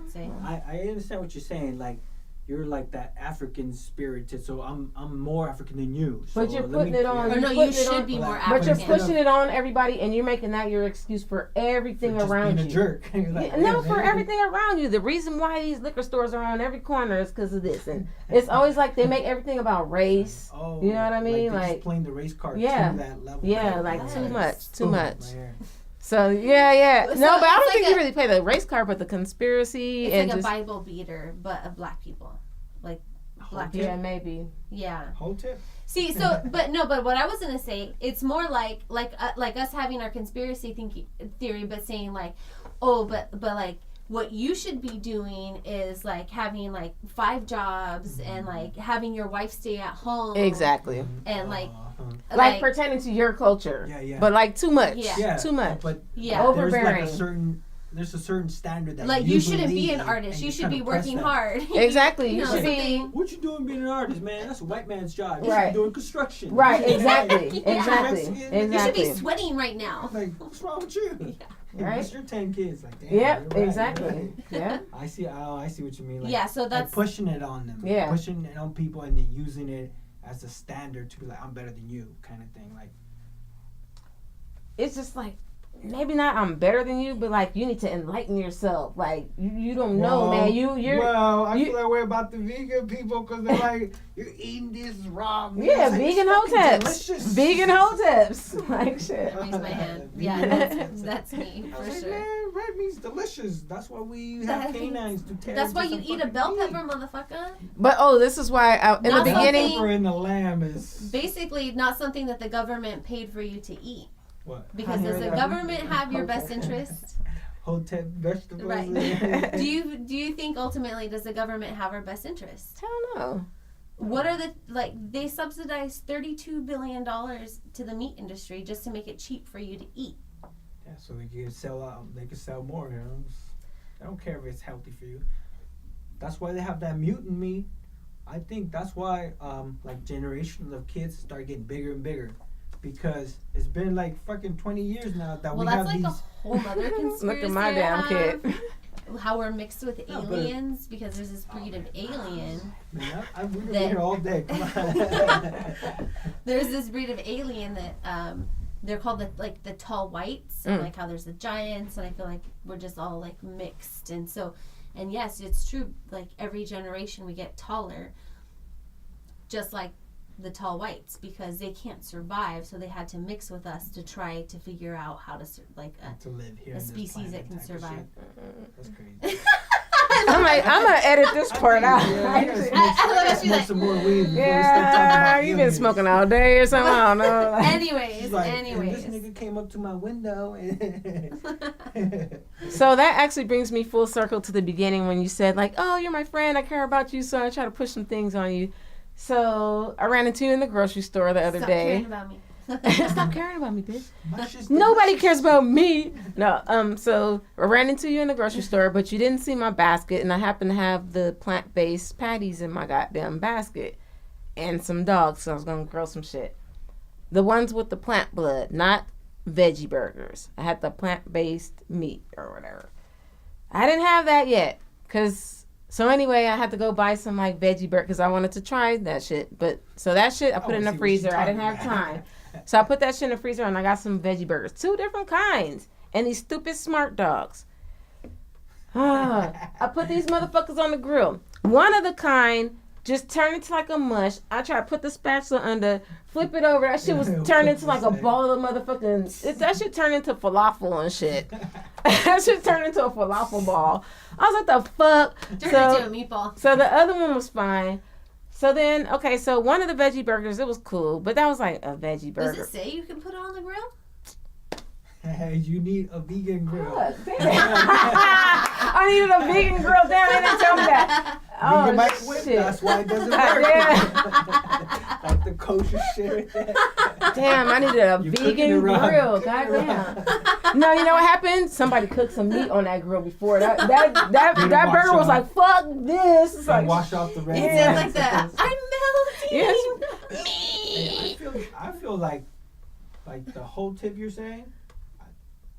say. I understand what you're saying. Like you're like that African spirited, so I'm more African than you. So but you're putting it on. You should be more African. But you're pushing it on everybody, and you're making that your excuse for everything around you. Being a jerk. Like, for everything around you. The reason why these liquor stores are on every corner is because of this, and it's always like they make everything about race. Oh, you know what I mean? Like playing the race card to that level. Yeah, like too much. So yeah. So no, but I don't think you really play the race card, but the conspiracy it's and like a Bible beater, but of black people, like. black. Yeah, maybe. Yeah. Hotep. See, so but what I was gonna say, it's more like us having our conspiracy theory, but saying like, oh, but like what you should be doing is like having like 5 jobs and like having your wife stay at home. Exactly. And like pretending to your culture. Yeah. But like too much. Yeah. Too much. But overbearing. There's a certain standard that like you shouldn't be an artist. You should be working hard. Exactly. You should be. What you doing being an artist, man? That's a white man's job. You right. should be doing construction. Right. Exactly. Yeah. Exactly. You should be sweating right now. Like, what's wrong with you? Yeah. Right. It's your 10 kids. Like, damn. Yep. Right, exactly. Right. Yeah. I see what you mean. Like, yeah. So that's like pushing it on them. Yeah. Pushing it on people and then using it as a standard to be like, I'm better than you, kind of thing. Like, it's just like. Maybe not I'm better than you, but like you need to enlighten yourself. Like you don't know, man. You're I feel that way about the vegan people because they're like, you're eating this raw meat. Yeah, like, vegan Hoteps. Delicious. Vegan Hoteps. Like shit. Raise my hand. Yeah, that's me for sure. Man, red meat's delicious. That's why we have canines to tear. That's why you eat a bell pepper, motherfucker. But this is why in the beginning, pepper in the lamb is basically not something that the government paid for you to eat. What? Because does the government have your best interest? Hotep vegetables. Right. Do you think ultimately does the government have our best interest? I don't know. What are they subsidize $32 billion to the meat industry just to make it cheap for you to eat. Yeah, so they can sell out. They can sell more. You know? I don't care if it's healthy for you. That's why they have that mutant meat. I think that's why like generations of kids start getting bigger and bigger. Because it's been like fucking 20 years now that we have these. Well, that's like a whole other conspiracy. Look at my damn kid. How we're mixed with aliens because there's this breed of alien. Man, I'm here all day. Come on. There's this breed of alien that they're called the tall whites, and like how there's the giants, and I feel like we're just all like mixed, and yes, it's true. Like every generation we get taller, just like the tall whites, because they can't survive, so they had to mix with us to try to figure out how to to live here a species that can survive. That's crazy. I'm gonna edit this part out. I smoke some more weed. Yeah, you've been smoking all day or something. I don't know. Anyways. This nigga came up to my window. So that actually brings me full circle to the beginning when you said like, "Oh, you're my friend. I care about you, so I try to push some things on you." So I ran into you in the grocery store the other day. Stop caring about me. Stop caring about me, bitch. Nobody cares about me. No. So I ran into you in the grocery store, but you didn't see my basket, and I happen to have the plant-based patties in my goddamn basket, and some dogs. So I was gonna grill some shit. The ones with the plant blood, not veggie burgers. I had the plant-based meat or whatever. I didn't have that yet, So anyway, I had to go buy some like veggie burgers because I wanted to try that shit. But so that shit I put in the freezer. I didn't have time. So I put that shit in the freezer and I got some veggie burgers. 2 different kinds. And these stupid smart dogs. I put these motherfuckers on the grill. One of the kind just turned into like a mush. I tried to put the spatula under, flip it over. That shit was turned into like a ball of motherfucking... That shit turned into falafel and shit. That shit turned into a falafel ball. I was like, the fuck? Turned into a meatball. So the other one was fine. So then, okay, so one of the veggie burgers, it was cool. But that was like a veggie burger. Does it say you can put it on the grill? Hey, you need a vegan grill. I needed a vegan grill. Damn, they didn't tell me that. Oh, shit. That's why it doesn't work. Like the kosher shit. Damn, I needed a vegan grill. Goddamn. No, you know what happened? Somebody cooked some meat on that grill before. That burger was like, fuck this. It's like, wash off the red. It said like that. I'm melting. Yes. Hey, I feel like the whole tip you're saying,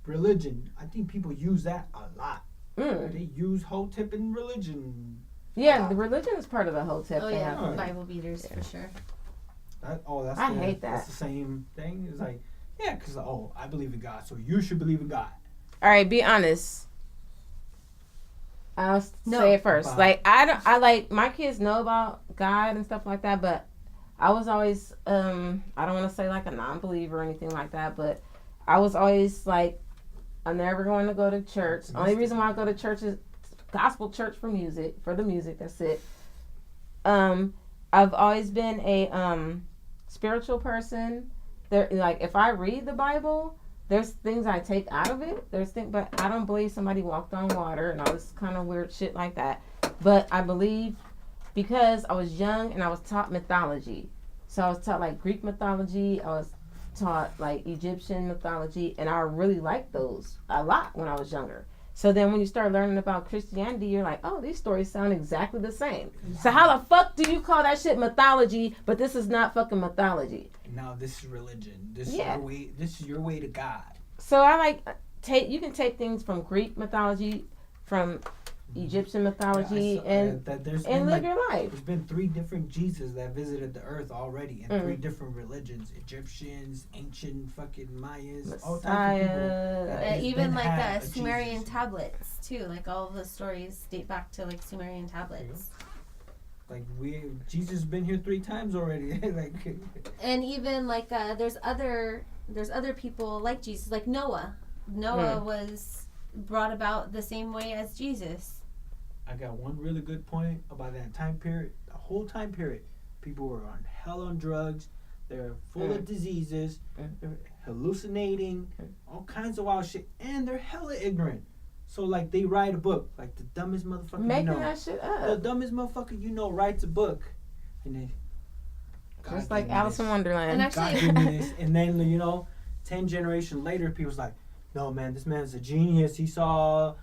religion. I think people use that a lot. They use Hotep in religion. Yeah, the religion is part of the Hotep. Oh yeah, Bible beaters for sure. I hate that. That's the same thing. It's like, yeah, because I believe in God, so you should believe in God. All right, be honest. I'll say it first. Like I like my kids know about God and stuff like that, but I was always I don't want to say like a non-believer or anything like that, but I was always like, I'm never going to go to church. Only reason why I go to church is gospel church for the music. That's it. I've always been a spiritual person. There, like if I read the Bible, there's things I take out of it. But I don't believe somebody walked on water and all this kind of weird shit like that. But I believe because I was young and I was taught mythology. So I was taught like Greek mythology. I was taught like Egyptian mythology, and I really liked those a lot when I was younger. So then when you start learning about Christianity, you're like, oh, these stories sound exactly the same. So how the fuck do you call that shit mythology, but this is not fucking mythology? No, this is religion. This is your way to God. So I like you can take things from Greek mythology, from Egyptian mythology, and live your life. There's been 3 different Jesus that visited the earth already in 3 different religions: Egyptians, ancient fucking Mayas, Messiah, all types of people. Even like Sumerian tablets too. Like all of the stories date back to like Sumerian tablets. Like Jesus has been here 3 times already. Like, and even like there's other people like Jesus, like Noah. Noah was brought about the same way as Jesus. I got one really good point about that time period. The whole time period, people were on hell on drugs. They're full of diseases. They're hallucinating, all kinds of wild shit, and they're hella ignorant. So like they write a book, like the dumbest motherfucker making that shit up. The dumbest motherfucker writes a book, and then just like Alice in Wonderland. And actually, God give me this, and then 10 generations later, people's like, no man, this man's a genius. He saw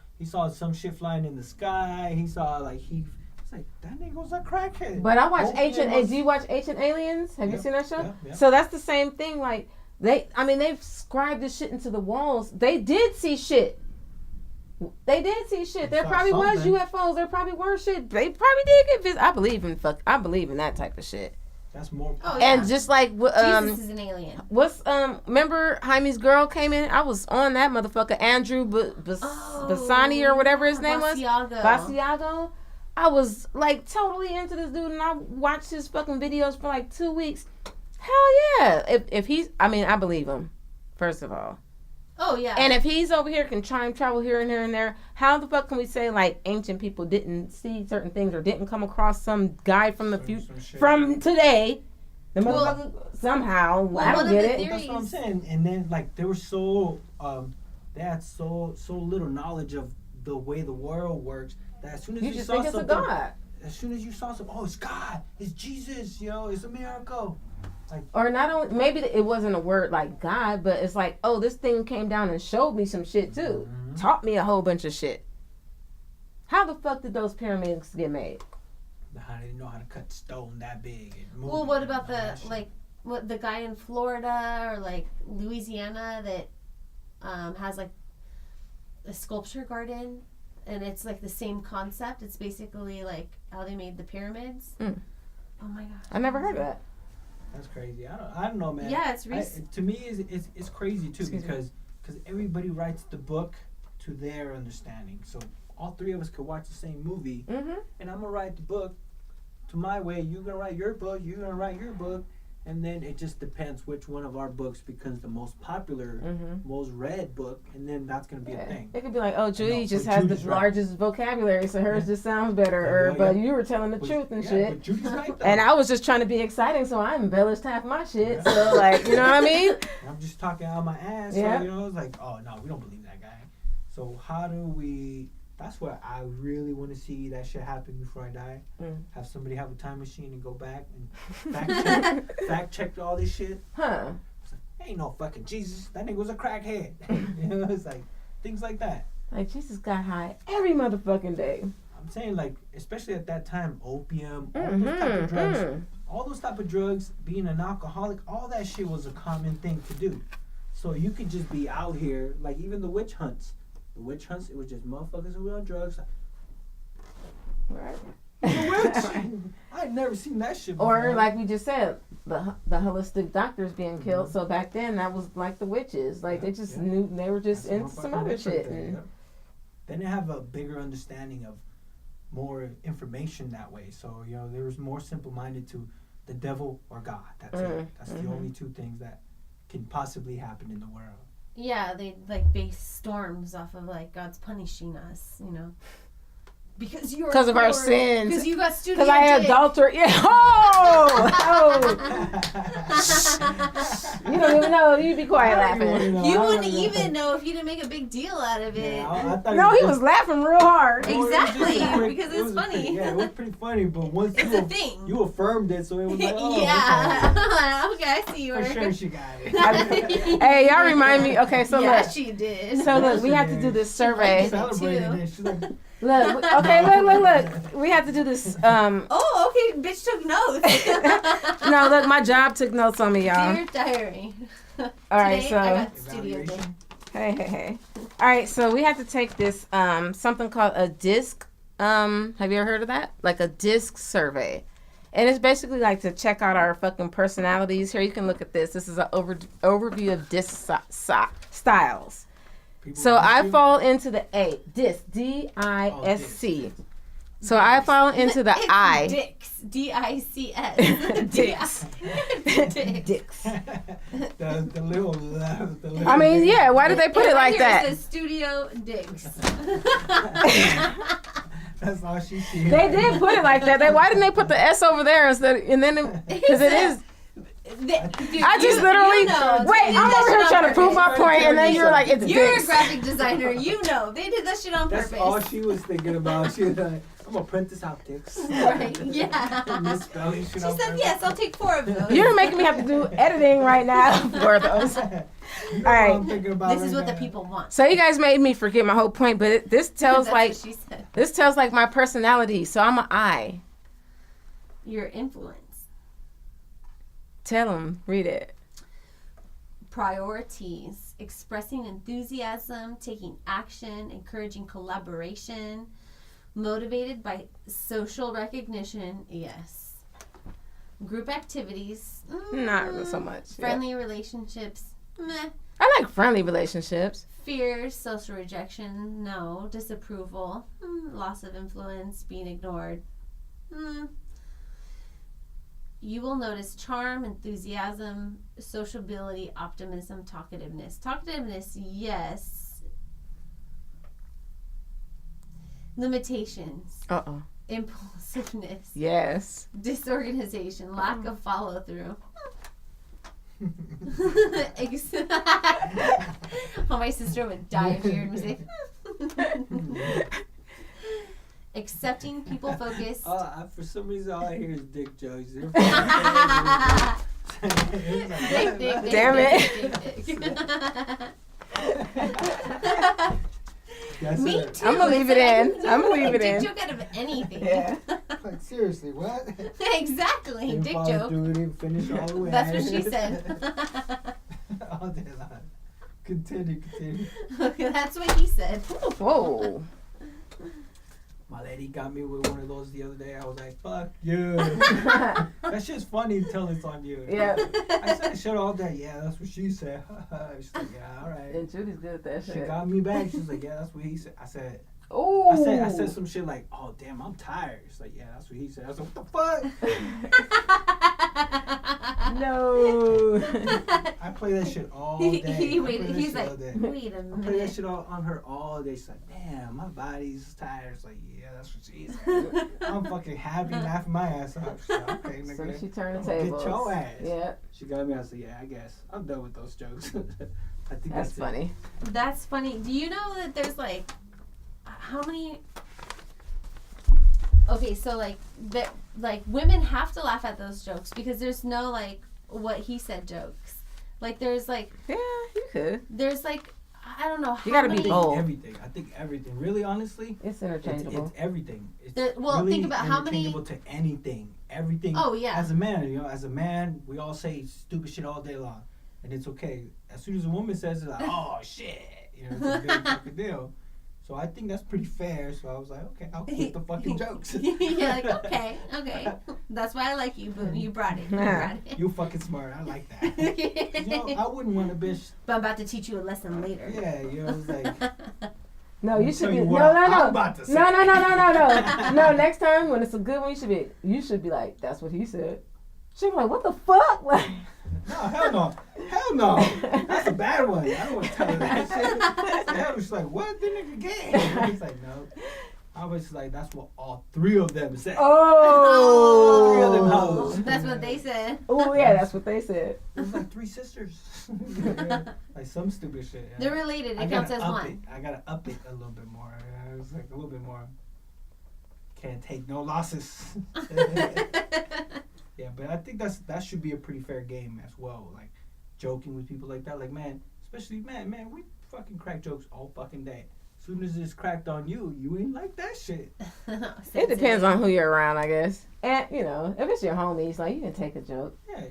some shit flying in the sky. He saw it's like that nigga's a crackhead. But I watch do you watch Ancient Aliens? Have you seen that show? Yeah. So that's the same thing. Like they've scribed this shit into the walls. They did see shit. There probably was UFOs. There probably were shit. They probably did get visited. I believe in that type of shit. That's more. Oh, yeah. And just like Jesus is an alien. Remember Jaime's girl came in? I was on that motherfucker, Andrew Bassani or whatever his name was. Basiago. I was like totally into this dude, and I watched his fucking videos for like 2 weeks. Hell yeah! If he's, I believe him. First of all. Oh yeah. And if he's over here can time travel here and here and there, how the fuck can we say like ancient people didn't see certain things or didn't come across some guy from the future from today? The motherfucker somehow I don't get it. That's what I'm saying. And then like they were so they had so little knowledge of the way the world works that as soon as you just saw think it's something, a God. As soon as you saw something, oh, it's God, it's Jesus, it's a miracle. Like, or not only, maybe it wasn't a word like God, but it's like, oh, this thing came down and showed me some shit too. Taught me a whole bunch of shit. How the fuck did those pyramids get made? How did they know how to cut stone that big? And move what about the guy in Florida or like Louisiana that has like a sculpture garden, and it's like the same concept. It's basically like how they made the pyramids. Oh my gosh! I never heard of that. That's crazy. I don't know, man. Yeah, it's recent. To me, it's crazy too because everybody writes the book to their understanding. So all 3 of us could watch the same movie, and I'm gonna write the book to my way. You're gonna write your book. You're gonna write your book, and then it just depends which one of our books becomes the most popular, most read book, and then that's gonna be a thing. It could be like, oh, Judy just has the largest vocabulary, so hers just sounds better. But you were telling the truth and shit. But Judy's right, though. And I was just trying to be exciting, so I embellished half my shit. Yeah. So like, you know what I mean? I'm just talking out my ass. Yeah. So, it's like, oh no, we don't believe that guy. So how do we? That's what I really want to see that shit happen before I die. Have somebody have a time machine and go back and fact check all this shit. Huh. It's like, ain't no fucking Jesus. That nigga was a crackhead. It's like things like that. Like Jesus got high every motherfucking day. I'm saying like, especially at that time, opium, all those type of drugs. All those type of drugs, being an alcoholic, all that shit was a common thing to do. So you could just be out here, like even the witch hunts. The witch hunts, it was just motherfuckers who were on drugs. Right. I'd never seen that shit before. Or like we just said, the holistic doctors being killed. So back then that was like the witches. Like they just knew they were just into some other shit. Then they have a bigger understanding of more information that way. So they was more simple-minded to the devil or God. That's it. That's the only 2 things that can possibly happen in the world. Yeah, they like base storms off of like God's punishing us, Because of our sins. Because you got studio. Because I had adultery. Yeah. Oh! You don't even know. You'd be quiet laughing. You wouldn't even know if you didn't make a big deal out of it. Yeah, no, he was laughing real hard. Exactly, because it's funny. It was pretty funny, but once you affirmed it, so it was like, oh, yeah. Okay, I see you. For sure she got it. Hey, y'all remind me. Okay, so yeah, look. she did. So look, we have to do this survey. She's like, look. We have to do this. Oh, okay. Bitch took notes. No, look, my job took notes on me, y'all. Dear diary. All right, so. I got the studio day. Hey. All right, so we have to take this something called a D.I.S.C. Have you ever heard of that? Like a D.I.S.C. survey. And it's basically like to check out our fucking personalities. Here, you can look at this. This is an overview of D.I.S.C. styles. So I fall into the A. D.I.S.C. D-I-S-C. So I fall into the I. Dicks. D-I-C-S. Dicks. Dicks. the little. I mean, yeah. Why did they put it like that? It says Studio Dicks. That's all she sees. They did put it like that. Why didn't they put the S over there instead? And then because it is. I just literally wait. I'm over here trying to prove my point, and then you're like, "It's You're dicks." a graphic designer. You know they did that shit on purpose. That's all she was thinking about. She was like, "I'm gonna print this out, dicks." Right? Yeah. Misspelling shit. She said, "Yes, I'll take 4 of those." You're making me have to do editing right now for those. All right. This is what the people want. So you guys made me forget my whole point, but this tells like she said. This tells like my personality. So I'm an I. Your influence. Tell them. Read it. Priorities. Expressing enthusiasm, taking action, encouraging collaboration, motivated by social recognition. Yes. Group activities. Not so much. Friendly relationships. Meh. I like friendly relationships. Fears, social rejection. No. Disapproval. Loss of influence, being ignored. You will notice charm, enthusiasm, sociability, optimism, talkativeness. Talkativeness, yes. Limitations. Impulsiveness. Yes. Disorganization. Lack of follow through. My sister would die if she heard me say. Accepting, people focused. For some reason, all I hear is dick jokes. Damn it. Me too. I'm gonna leave it in. I'm gonna leave it in. Dick joke out of anything. Yeah. Like, seriously, what? Exactly. Dick joke. Didn't finish all the way. That's what she said. All day long. Continue. That's what he said. Whoa. My lady got me with one of those the other day. I was like, fuck you. That shit's funny until it's on you. Yeah. I said shit all day. Yeah, that's what she said. She's like, yeah, all right. And Judy's good at that shit. She got me back. She's like, yeah, that's what he said. I said, oh. I said some shit like, oh, damn, I'm tired. She's like, yeah, that's what he said. I was like, what the fuck? No. I play that shit all day. He's like, wait a I play that minute. shit on her all day. She's like, damn, my body's tired. It's like, yeah, that's what she said. I'm fucking happy, laughing my ass off. She's like, okay, nigga. So she turned the tables. Get your ass. Yeah. She got me. I said, yeah, I guess. I'm done with those jokes. I think That's funny. That's funny. Do you know that there's like, how many... Okay, so like women have to laugh at those jokes because there's no like what he said jokes. Like there's like you could. There's like I don't know. You gotta be bold. Everything. I think everything. Really, honestly, it's interchangeable. It's everything. It's really think about how many. Interchangeable to anything. Everything. Oh yeah. As a man, we all say stupid shit all day long, and it's okay. As soon as a woman says it, like, oh shit, it's a big fucking deal. So I think that's pretty fair. So I was like, okay, I'll quit the fucking jokes. You're like, okay. That's why I like you, Boone. You brought it. You fucking smart. I like that. I wouldn't want a bitch. But I'm about to teach you a lesson later. Yeah, it's like. No, you should be. No. I'm about to say. No. No, next time when it's a good one, you should be like, that's what he said. She'd be like, what the fuck? Like. No, hell no. That's a bad one. I don't want to tell her that shit. She's like, what? The nigga gay. He's like, no. I was like, that's what all 3 of them said. Oh. 3 of them hoes. That's what they said. Oh, yeah, that's what they said. It was like 3 sisters. Like some stupid shit. Yeah. They're related. It counts as one. I gotta up it a little bit more. It was like a little bit more. Can't take no losses. Yeah, but I think that should be a pretty fair game as well. Like joking with people like that. Like man, especially man, we fucking crack jokes all fucking day. As soon as it's cracked on you, you ain't like that shit. It depends on who you're around, I guess. And you know, if it's your homies, like you can take a joke. Yeah.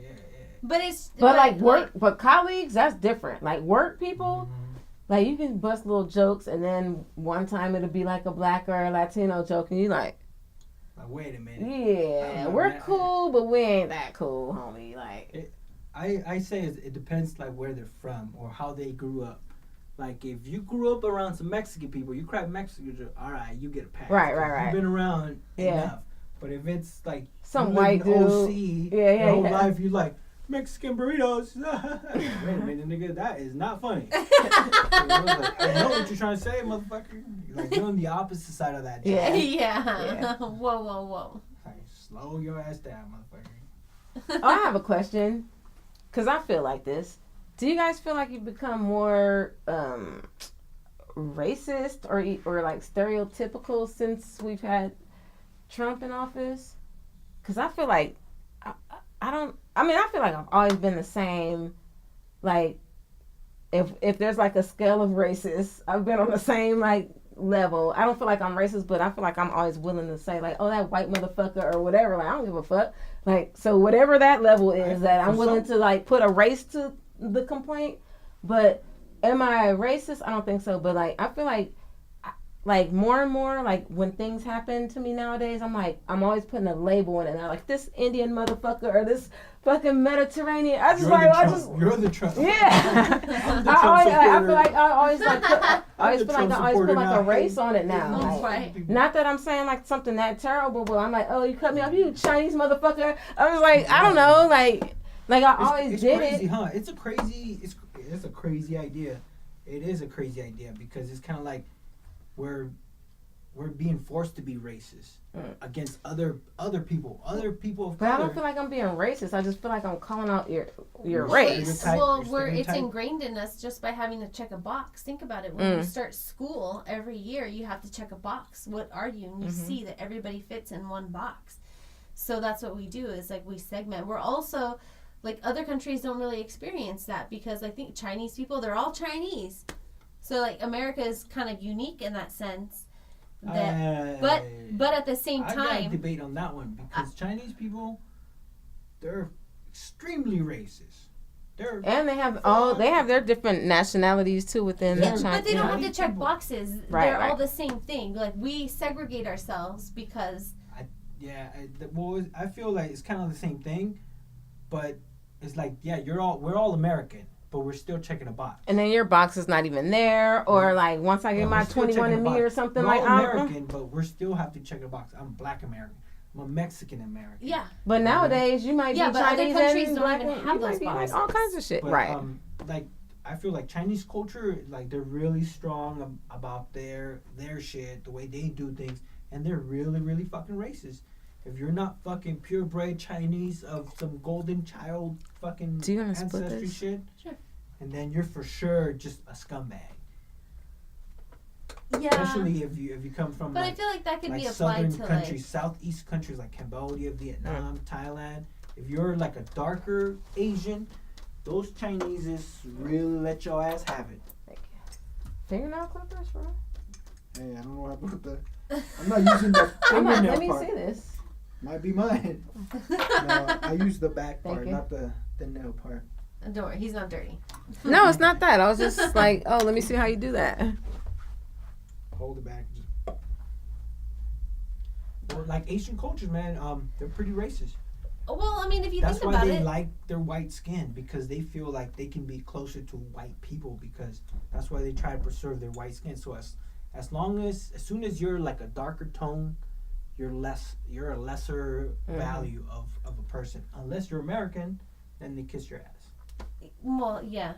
But like work, but colleagues, that's different. Like work people, like you can bust little jokes, and then one time it'll be like a black or a Latino joke, and you like, wait a minute. Yeah, we're cool, but we ain't that cool, homie. Like, I say it depends like where they're from or how they grew up. Like if you grew up around some Mexican people, you crack Mexican joke, all right, you get a pass. Right. You've been around enough. But if it's like some white dude, OC, your whole life, you like Mexican burritos. Wait a minute, nigga, that is not funny. I know what you're trying to say, motherfucker. Like you're on the opposite side of that. Yeah. Whoa. Like, slow your ass down, motherfucker. I have a question, cause I feel like this. Do you guys feel like you've become more racist or like stereotypical since we've had Trump in office? Cause I feel like I feel like I've always been the same. Like, if there's like a scale of racist, I've been on the same like level. I don't feel like I'm racist, but I feel like I'm always willing to say like, oh, that white motherfucker or whatever. Like, I don't give a fuck. Like, so whatever that level is, that I'm willing to like put a race to the complaint. But am I racist? I don't think so. But like, I feel like more and more, like when things happen to me nowadays, I'm always putting a label on it. And I'm like, this Indian motherfucker or this fucking Mediterranean. You're the Trump. Yeah. I feel like I always put like a race on it now. Like, right. Not that I'm saying like something that terrible, but I'm like, oh, you cut me off, you Chinese motherfucker. I was like, I don't know, like I always did crazy, it. Huh? It's a crazy idea. It is a crazy idea because it's kind of like we're being forced to be racist against other people of color. But I don't feel like I'm being racist. I just feel like I'm calling out your race. Well, it's ingrained in us just by having to check a box. Think about it. When you start school every year, you have to check a box. What are you? And you see that everybody fits in one box. So that's what we do is like we segment. We're also like other countries don't really experience that because I think Chinese people, they're all Chinese. So like America is kind of unique in that sense. That, but at the same time, I got a debate on that one because Chinese people, they're extremely racist. And they have their different nationalities too within China. But they don't have to check boxes. They're all the same thing. Like we segregate ourselves because. I feel like it's kind of the same thing, but it's like we're all American. But we're still checking a box. And then your box is not even there, or like once I get my 21andMe or something, we're like I'm American, but we still have to check a box. I'm Black American. I'm a Mexican American. Yeah. But nowadays you might be Chinese other countries don't even have those boxes. Like all kinds of shit, but, right? Like I feel like Chinese culture, like they're really strong about their shit, the way they do things, and they're really, really fucking racist. If you're not fucking purebred Chinese of some golden child fucking ancestry shit, sure. And then you're for sure just a scumbag. Yeah. Especially if you come from I feel like that could be applied to southern countries, southeast countries like Cambodia, Vietnam, Thailand. If you're like a darker Asian, those Chineses really let your ass have it. Thank you. Fingernail clippers, bro? Hey, I don't know what happened with that. I'm not using the fingernail part. Let me see this. Might be mine. No, I use the back part, not the nail part. Don't worry, he's not dirty. No, it's not that. I was just like, oh, let me see how you do that. Hold it back. Well, like Asian cultures, man, they're pretty racist. Well, I mean, if you think about it. That's why they like their white skin, because they feel like they can be closer to white people, because that's why they try to preserve their white skin. So as soon as you're like a darker tone, you're a lesser value of a person. Unless you're American, then they kiss your ass. Well, yeah,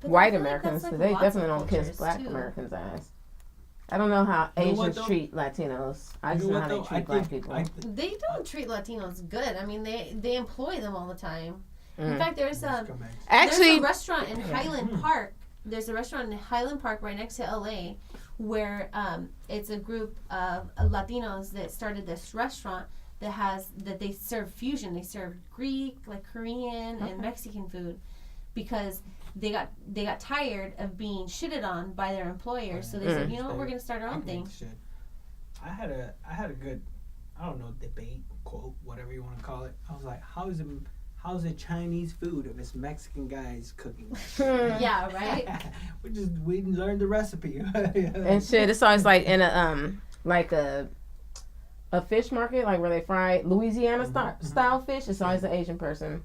white Americans, they definitely don't kiss Black Americans' ass. I don't know how Asians treat Latinos. I just know how they treat black people. They don't treat Latinos good. I mean, they employ them all the time. In fact, there's a restaurant in Highland Park. There's a restaurant in Highland Park right next to LA where it's a group of Latinos that started this restaurant that they serve fusion. They serve Greek, like Korean, and Mexican food because they got tired of being shitted on by their employers. So they said, you know what, we're gonna start our own thing. I had a good, I don't know, debate, quote, whatever you want to call it. I was like, how's it Chinese food if it's Mexican guys cooking? Yeah, right. we learned the recipe. And shit, it's always like in a fish market, like where they fry Louisiana style fish. It's always an Asian person.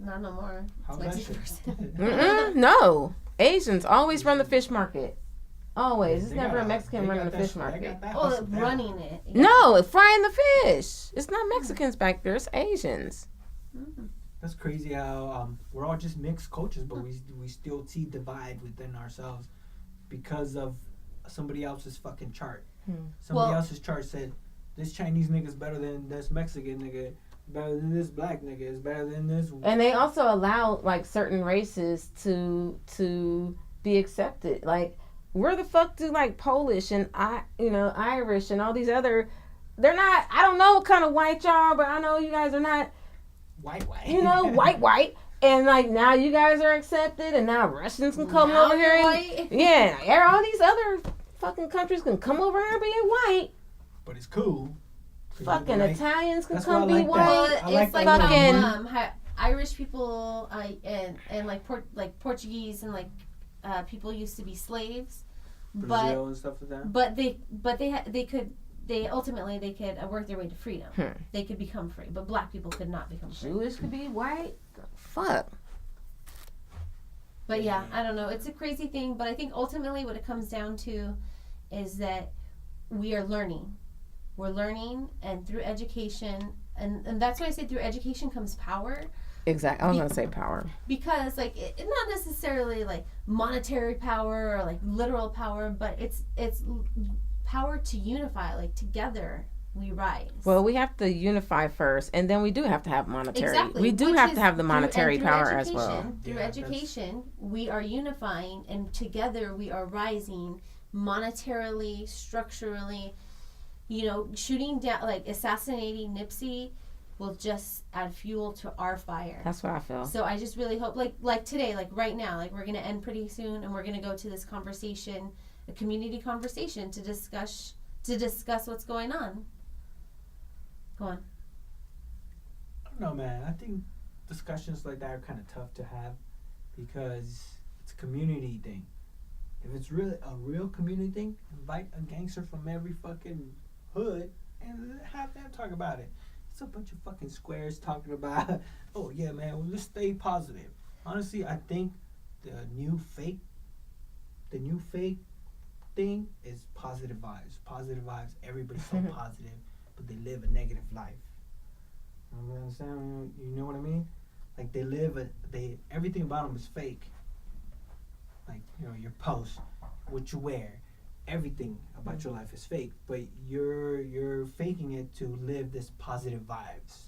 Not no more. How's that shit? No, Asians always run the fish market. Always. It's never a Mexican running the fish market. Running it. Yeah. No, frying the fish. It's not Mexicans back there. It's Asians. That's crazy how we're all just mixed cultures, but we still see divide within ourselves because of somebody else's fucking chart. Somebody else's chart said this Chinese nigga's better than this Mexican nigga, better than this black nigga, is better than this. And they also allow like certain races to be accepted. Like, where the fuck do like Polish and Irish and all these other? They're not. I don't know what kind of white y'all, but I know you guys are not. White. You know, white. And like now you guys are accepted, and now Russians can come over here. All these other fucking countries can come over here and be white. But it's cool. Fucking right. Italians can come be white. Well, it's like how Irish people and like Portuguese and like people used to be slaves, Brazil and stuff like that. But they ultimately could work their way to freedom. They could become free, but black people could not become free. Jewish could be white. Fuck. But yeah, I don't know. It's a crazy thing, but I think ultimately what it comes down to is that we are learning. We're learning, and through education, and that's why I say through education comes power. Exactly. I was going to say power. Because, like, it's not necessarily, like, monetary power or, like, literal power, but it's power to unify. Like, together we rise. Well, we have to unify first, and then we do have to have monetary. Exactly. We do have to have the monetary power as well. Through education, we are unifying, and together we are rising monetarily, structurally. You know, shooting down, like, assassinating Nipsey will just add fuel to our fire. That's what I feel. So I just really hope, like today, like right now, like we're going to end pretty soon, and we're going to go to this conversation, a community conversation, to discuss what's going on. Go on. I don't know, man. I think discussions like that are kind of tough to have because it's a community thing. If it's really a real community thing, invite a gangster from every fucking hood and have them talk about it. It's a bunch of fucking squares talking about, oh yeah, man, well, let's stay positive. Honestly, I think the new fake thing is positive vibes. Positive vibes, everybody's so positive, but they live a negative life. You understand? You know what I mean? Like everything about them is fake. Like, you know, your post, what you wear, everything about your life is fake, but you're faking it to live this positive vibes.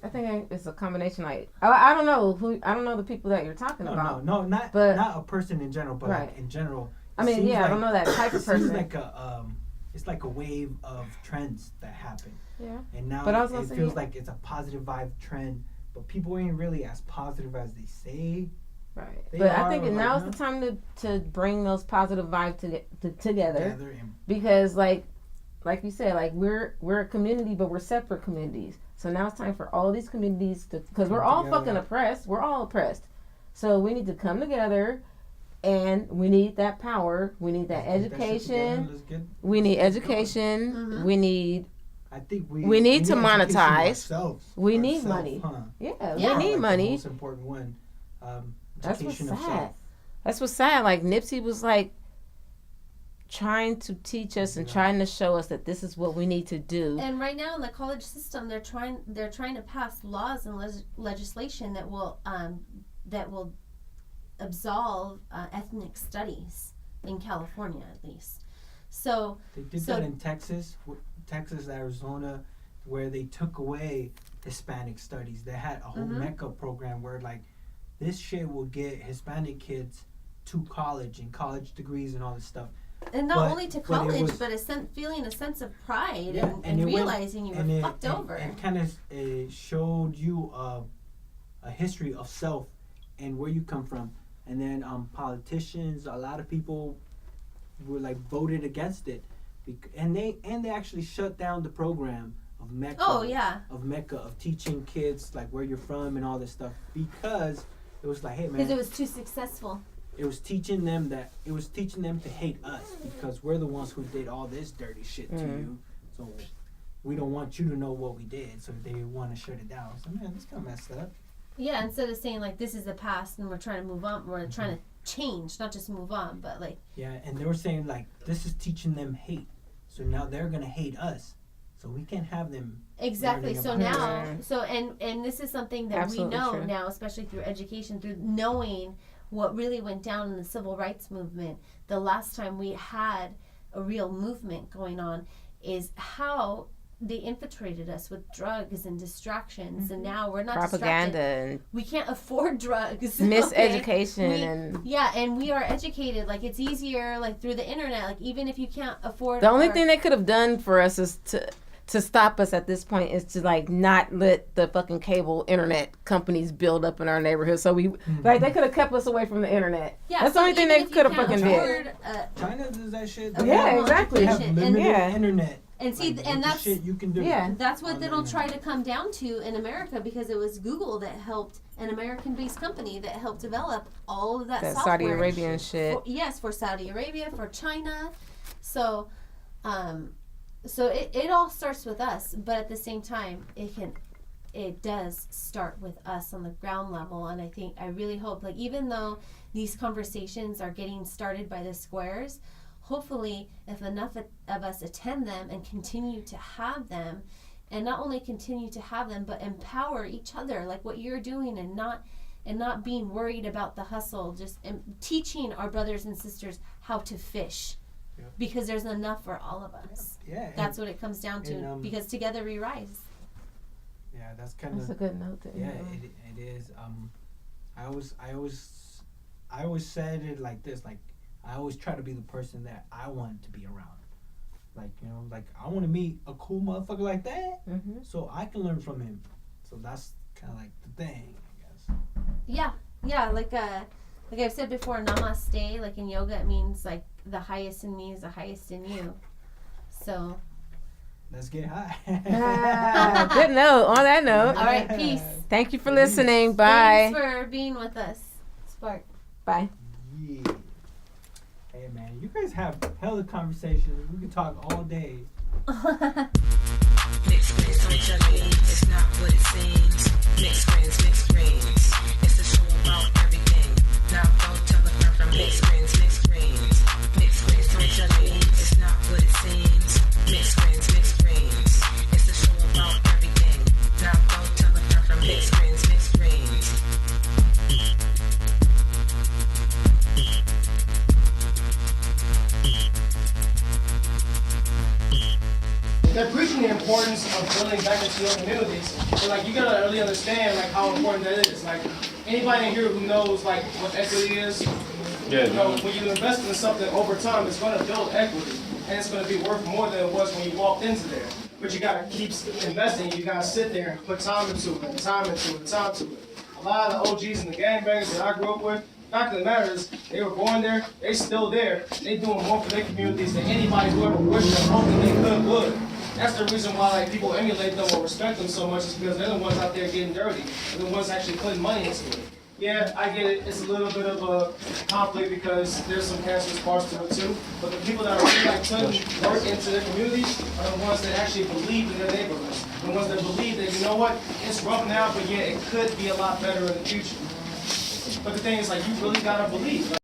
I think it's a combination. Like, I don't know the people that you're talking about. No, not a person in general, but like in general. I mean, yeah, I don't know that type of person. It's like a wave of trends that happen. Yeah. And now it feels like it's a positive vibe trend, but people ain't really as positive as they say. Right. But I think now's the time to bring those positive vibes together. Because like you said, like we're a community, but we're separate communities. So now it's time for all these communities because we're all fucking oppressed. We're all oppressed. So we need to come together, and we need that power. We need that education. We need education. Mm-hmm. We need. I think we need to monetize. We need money. Huh? Yeah, we need money. The most important one. That's what's sad. That's what's sad. Like Nipsey was like trying to teach us and trying to show us that this is what we need to do. And right now in the college system, they're trying to pass laws and legislation that will absolve ethnic studies in California, at least. So they did that in Texas, Arizona, where they took away Hispanic studies. They had a whole Mecca program where like this shit will get Hispanic kids to college and college degrees and all this stuff. And not only to college, but feeling a sense of pride and realizing you were fucked over. And kind of showed you a history of self and where you come from. And then politicians, a lot of people were like voted against it, and they actually shut down the program of Mecca. Oh yeah. Of teaching kids like where you're from and all this stuff, because it was like, hey man, because it was too successful. It was teaching them to hate us because we're the ones who did all this dirty shit to you. So we don't want you to know what we did. So they want to shut it down. So man, this kind of messed up. Yeah, instead of saying like this is the past and we're trying to move on, we're trying to change, not just move on, but like. Yeah, and they were saying like this is teaching them hate. So now they're gonna hate us. So we can't have them. Exactly. So now, and this is something that Absolutely we know now, especially through education, through knowing what really went down in the civil rights movement. The last time we had a real movement going on is how they infiltrated us with drugs and distractions, and now we're not propaganda distracted. And we can't afford drugs. Miseducation and we are educated. Like it's easier, like through the internet. Like even if you can't afford. The only thing they could have done for us is to stop us at this point is to like not let the fucking cable internet companies build up in our neighborhood. So we like they could have kept us away from the internet. Yeah, that's the only thing they could have fucking did. China does that shit. Yeah, exactly. They have limited internet. And see, like, and that's shit you can do. Yeah, that's what it'll try to come down to in America, because it was Google that helped, an American-based company that helped develop all of that software. Saudi Arabian shit. For Saudi Arabia, for China. So, so it all starts with us, but at the same time, it does start with us on the ground level. And I really hope, like, even though these conversations are getting started by the squares, hopefully if enough of us attend them and continue to have them, and not only continue to have them, but empower each other, like what you're doing, and not being worried about the hustle, just teaching our brothers and sisters how to fish. Yeah. Because there's enough for all of us. Yeah, that's what it comes down to. Because together we rise. Yeah, that's a good note. It is. I always said it like this. Like I always try to be the person that I want to be around. Like like I want to meet a cool motherfucker like that, so I can learn from him. So that's kind of like the thing, I guess. Yeah. Like I've said before, namaste. Like in yoga, it means like the highest in me is the highest in you. So let's get high. Good note. On that note. All right. Peace. Thank you for listening. Bye. Thanks for being with us. Spark. Bye. Yeah. Hey man, you guys have hella conversations. We can talk all day. Mixed greens don't judge me. It's not what it seems. Mixed greens, mixed greens. It's a show about everything. Now go tell a friend from mixed greens, mixed greens. Mixed greens don't judge me. It's not what it seems. Mixed greens, mixed greens. It's a show about everything. Now go tell a friend from mixed greens, mixed greens. They're preaching the importance of building back into your communities. But like you gotta really understand like how important that is. Like anybody in here who knows like what equity is, when you invest in something over time, it's gonna build equity and it's gonna be worth more than it was when you walked into there. But you gotta keep investing. You gotta sit there and put time into it, time into it. A lot of the OGs and the gangbangers that I grew up with, the fact of the matter is, they were born there, they still there, they doing more for their communities than anybody who ever wished or hoped that they would. That's the reason why like people emulate them or respect them so much, is because they're the ones out there getting dirty. They're the ones actually putting money into it. Yeah, I get it. It's a little bit of a conflict because there's some cancerous parts to it too. But the people that are really like putting work into their communities are the ones that actually believe in their neighborhoods. The ones that believe that, you know what, it's rough now, but yeah, it could be a lot better in the future. But the thing is, like, you really gotta believe.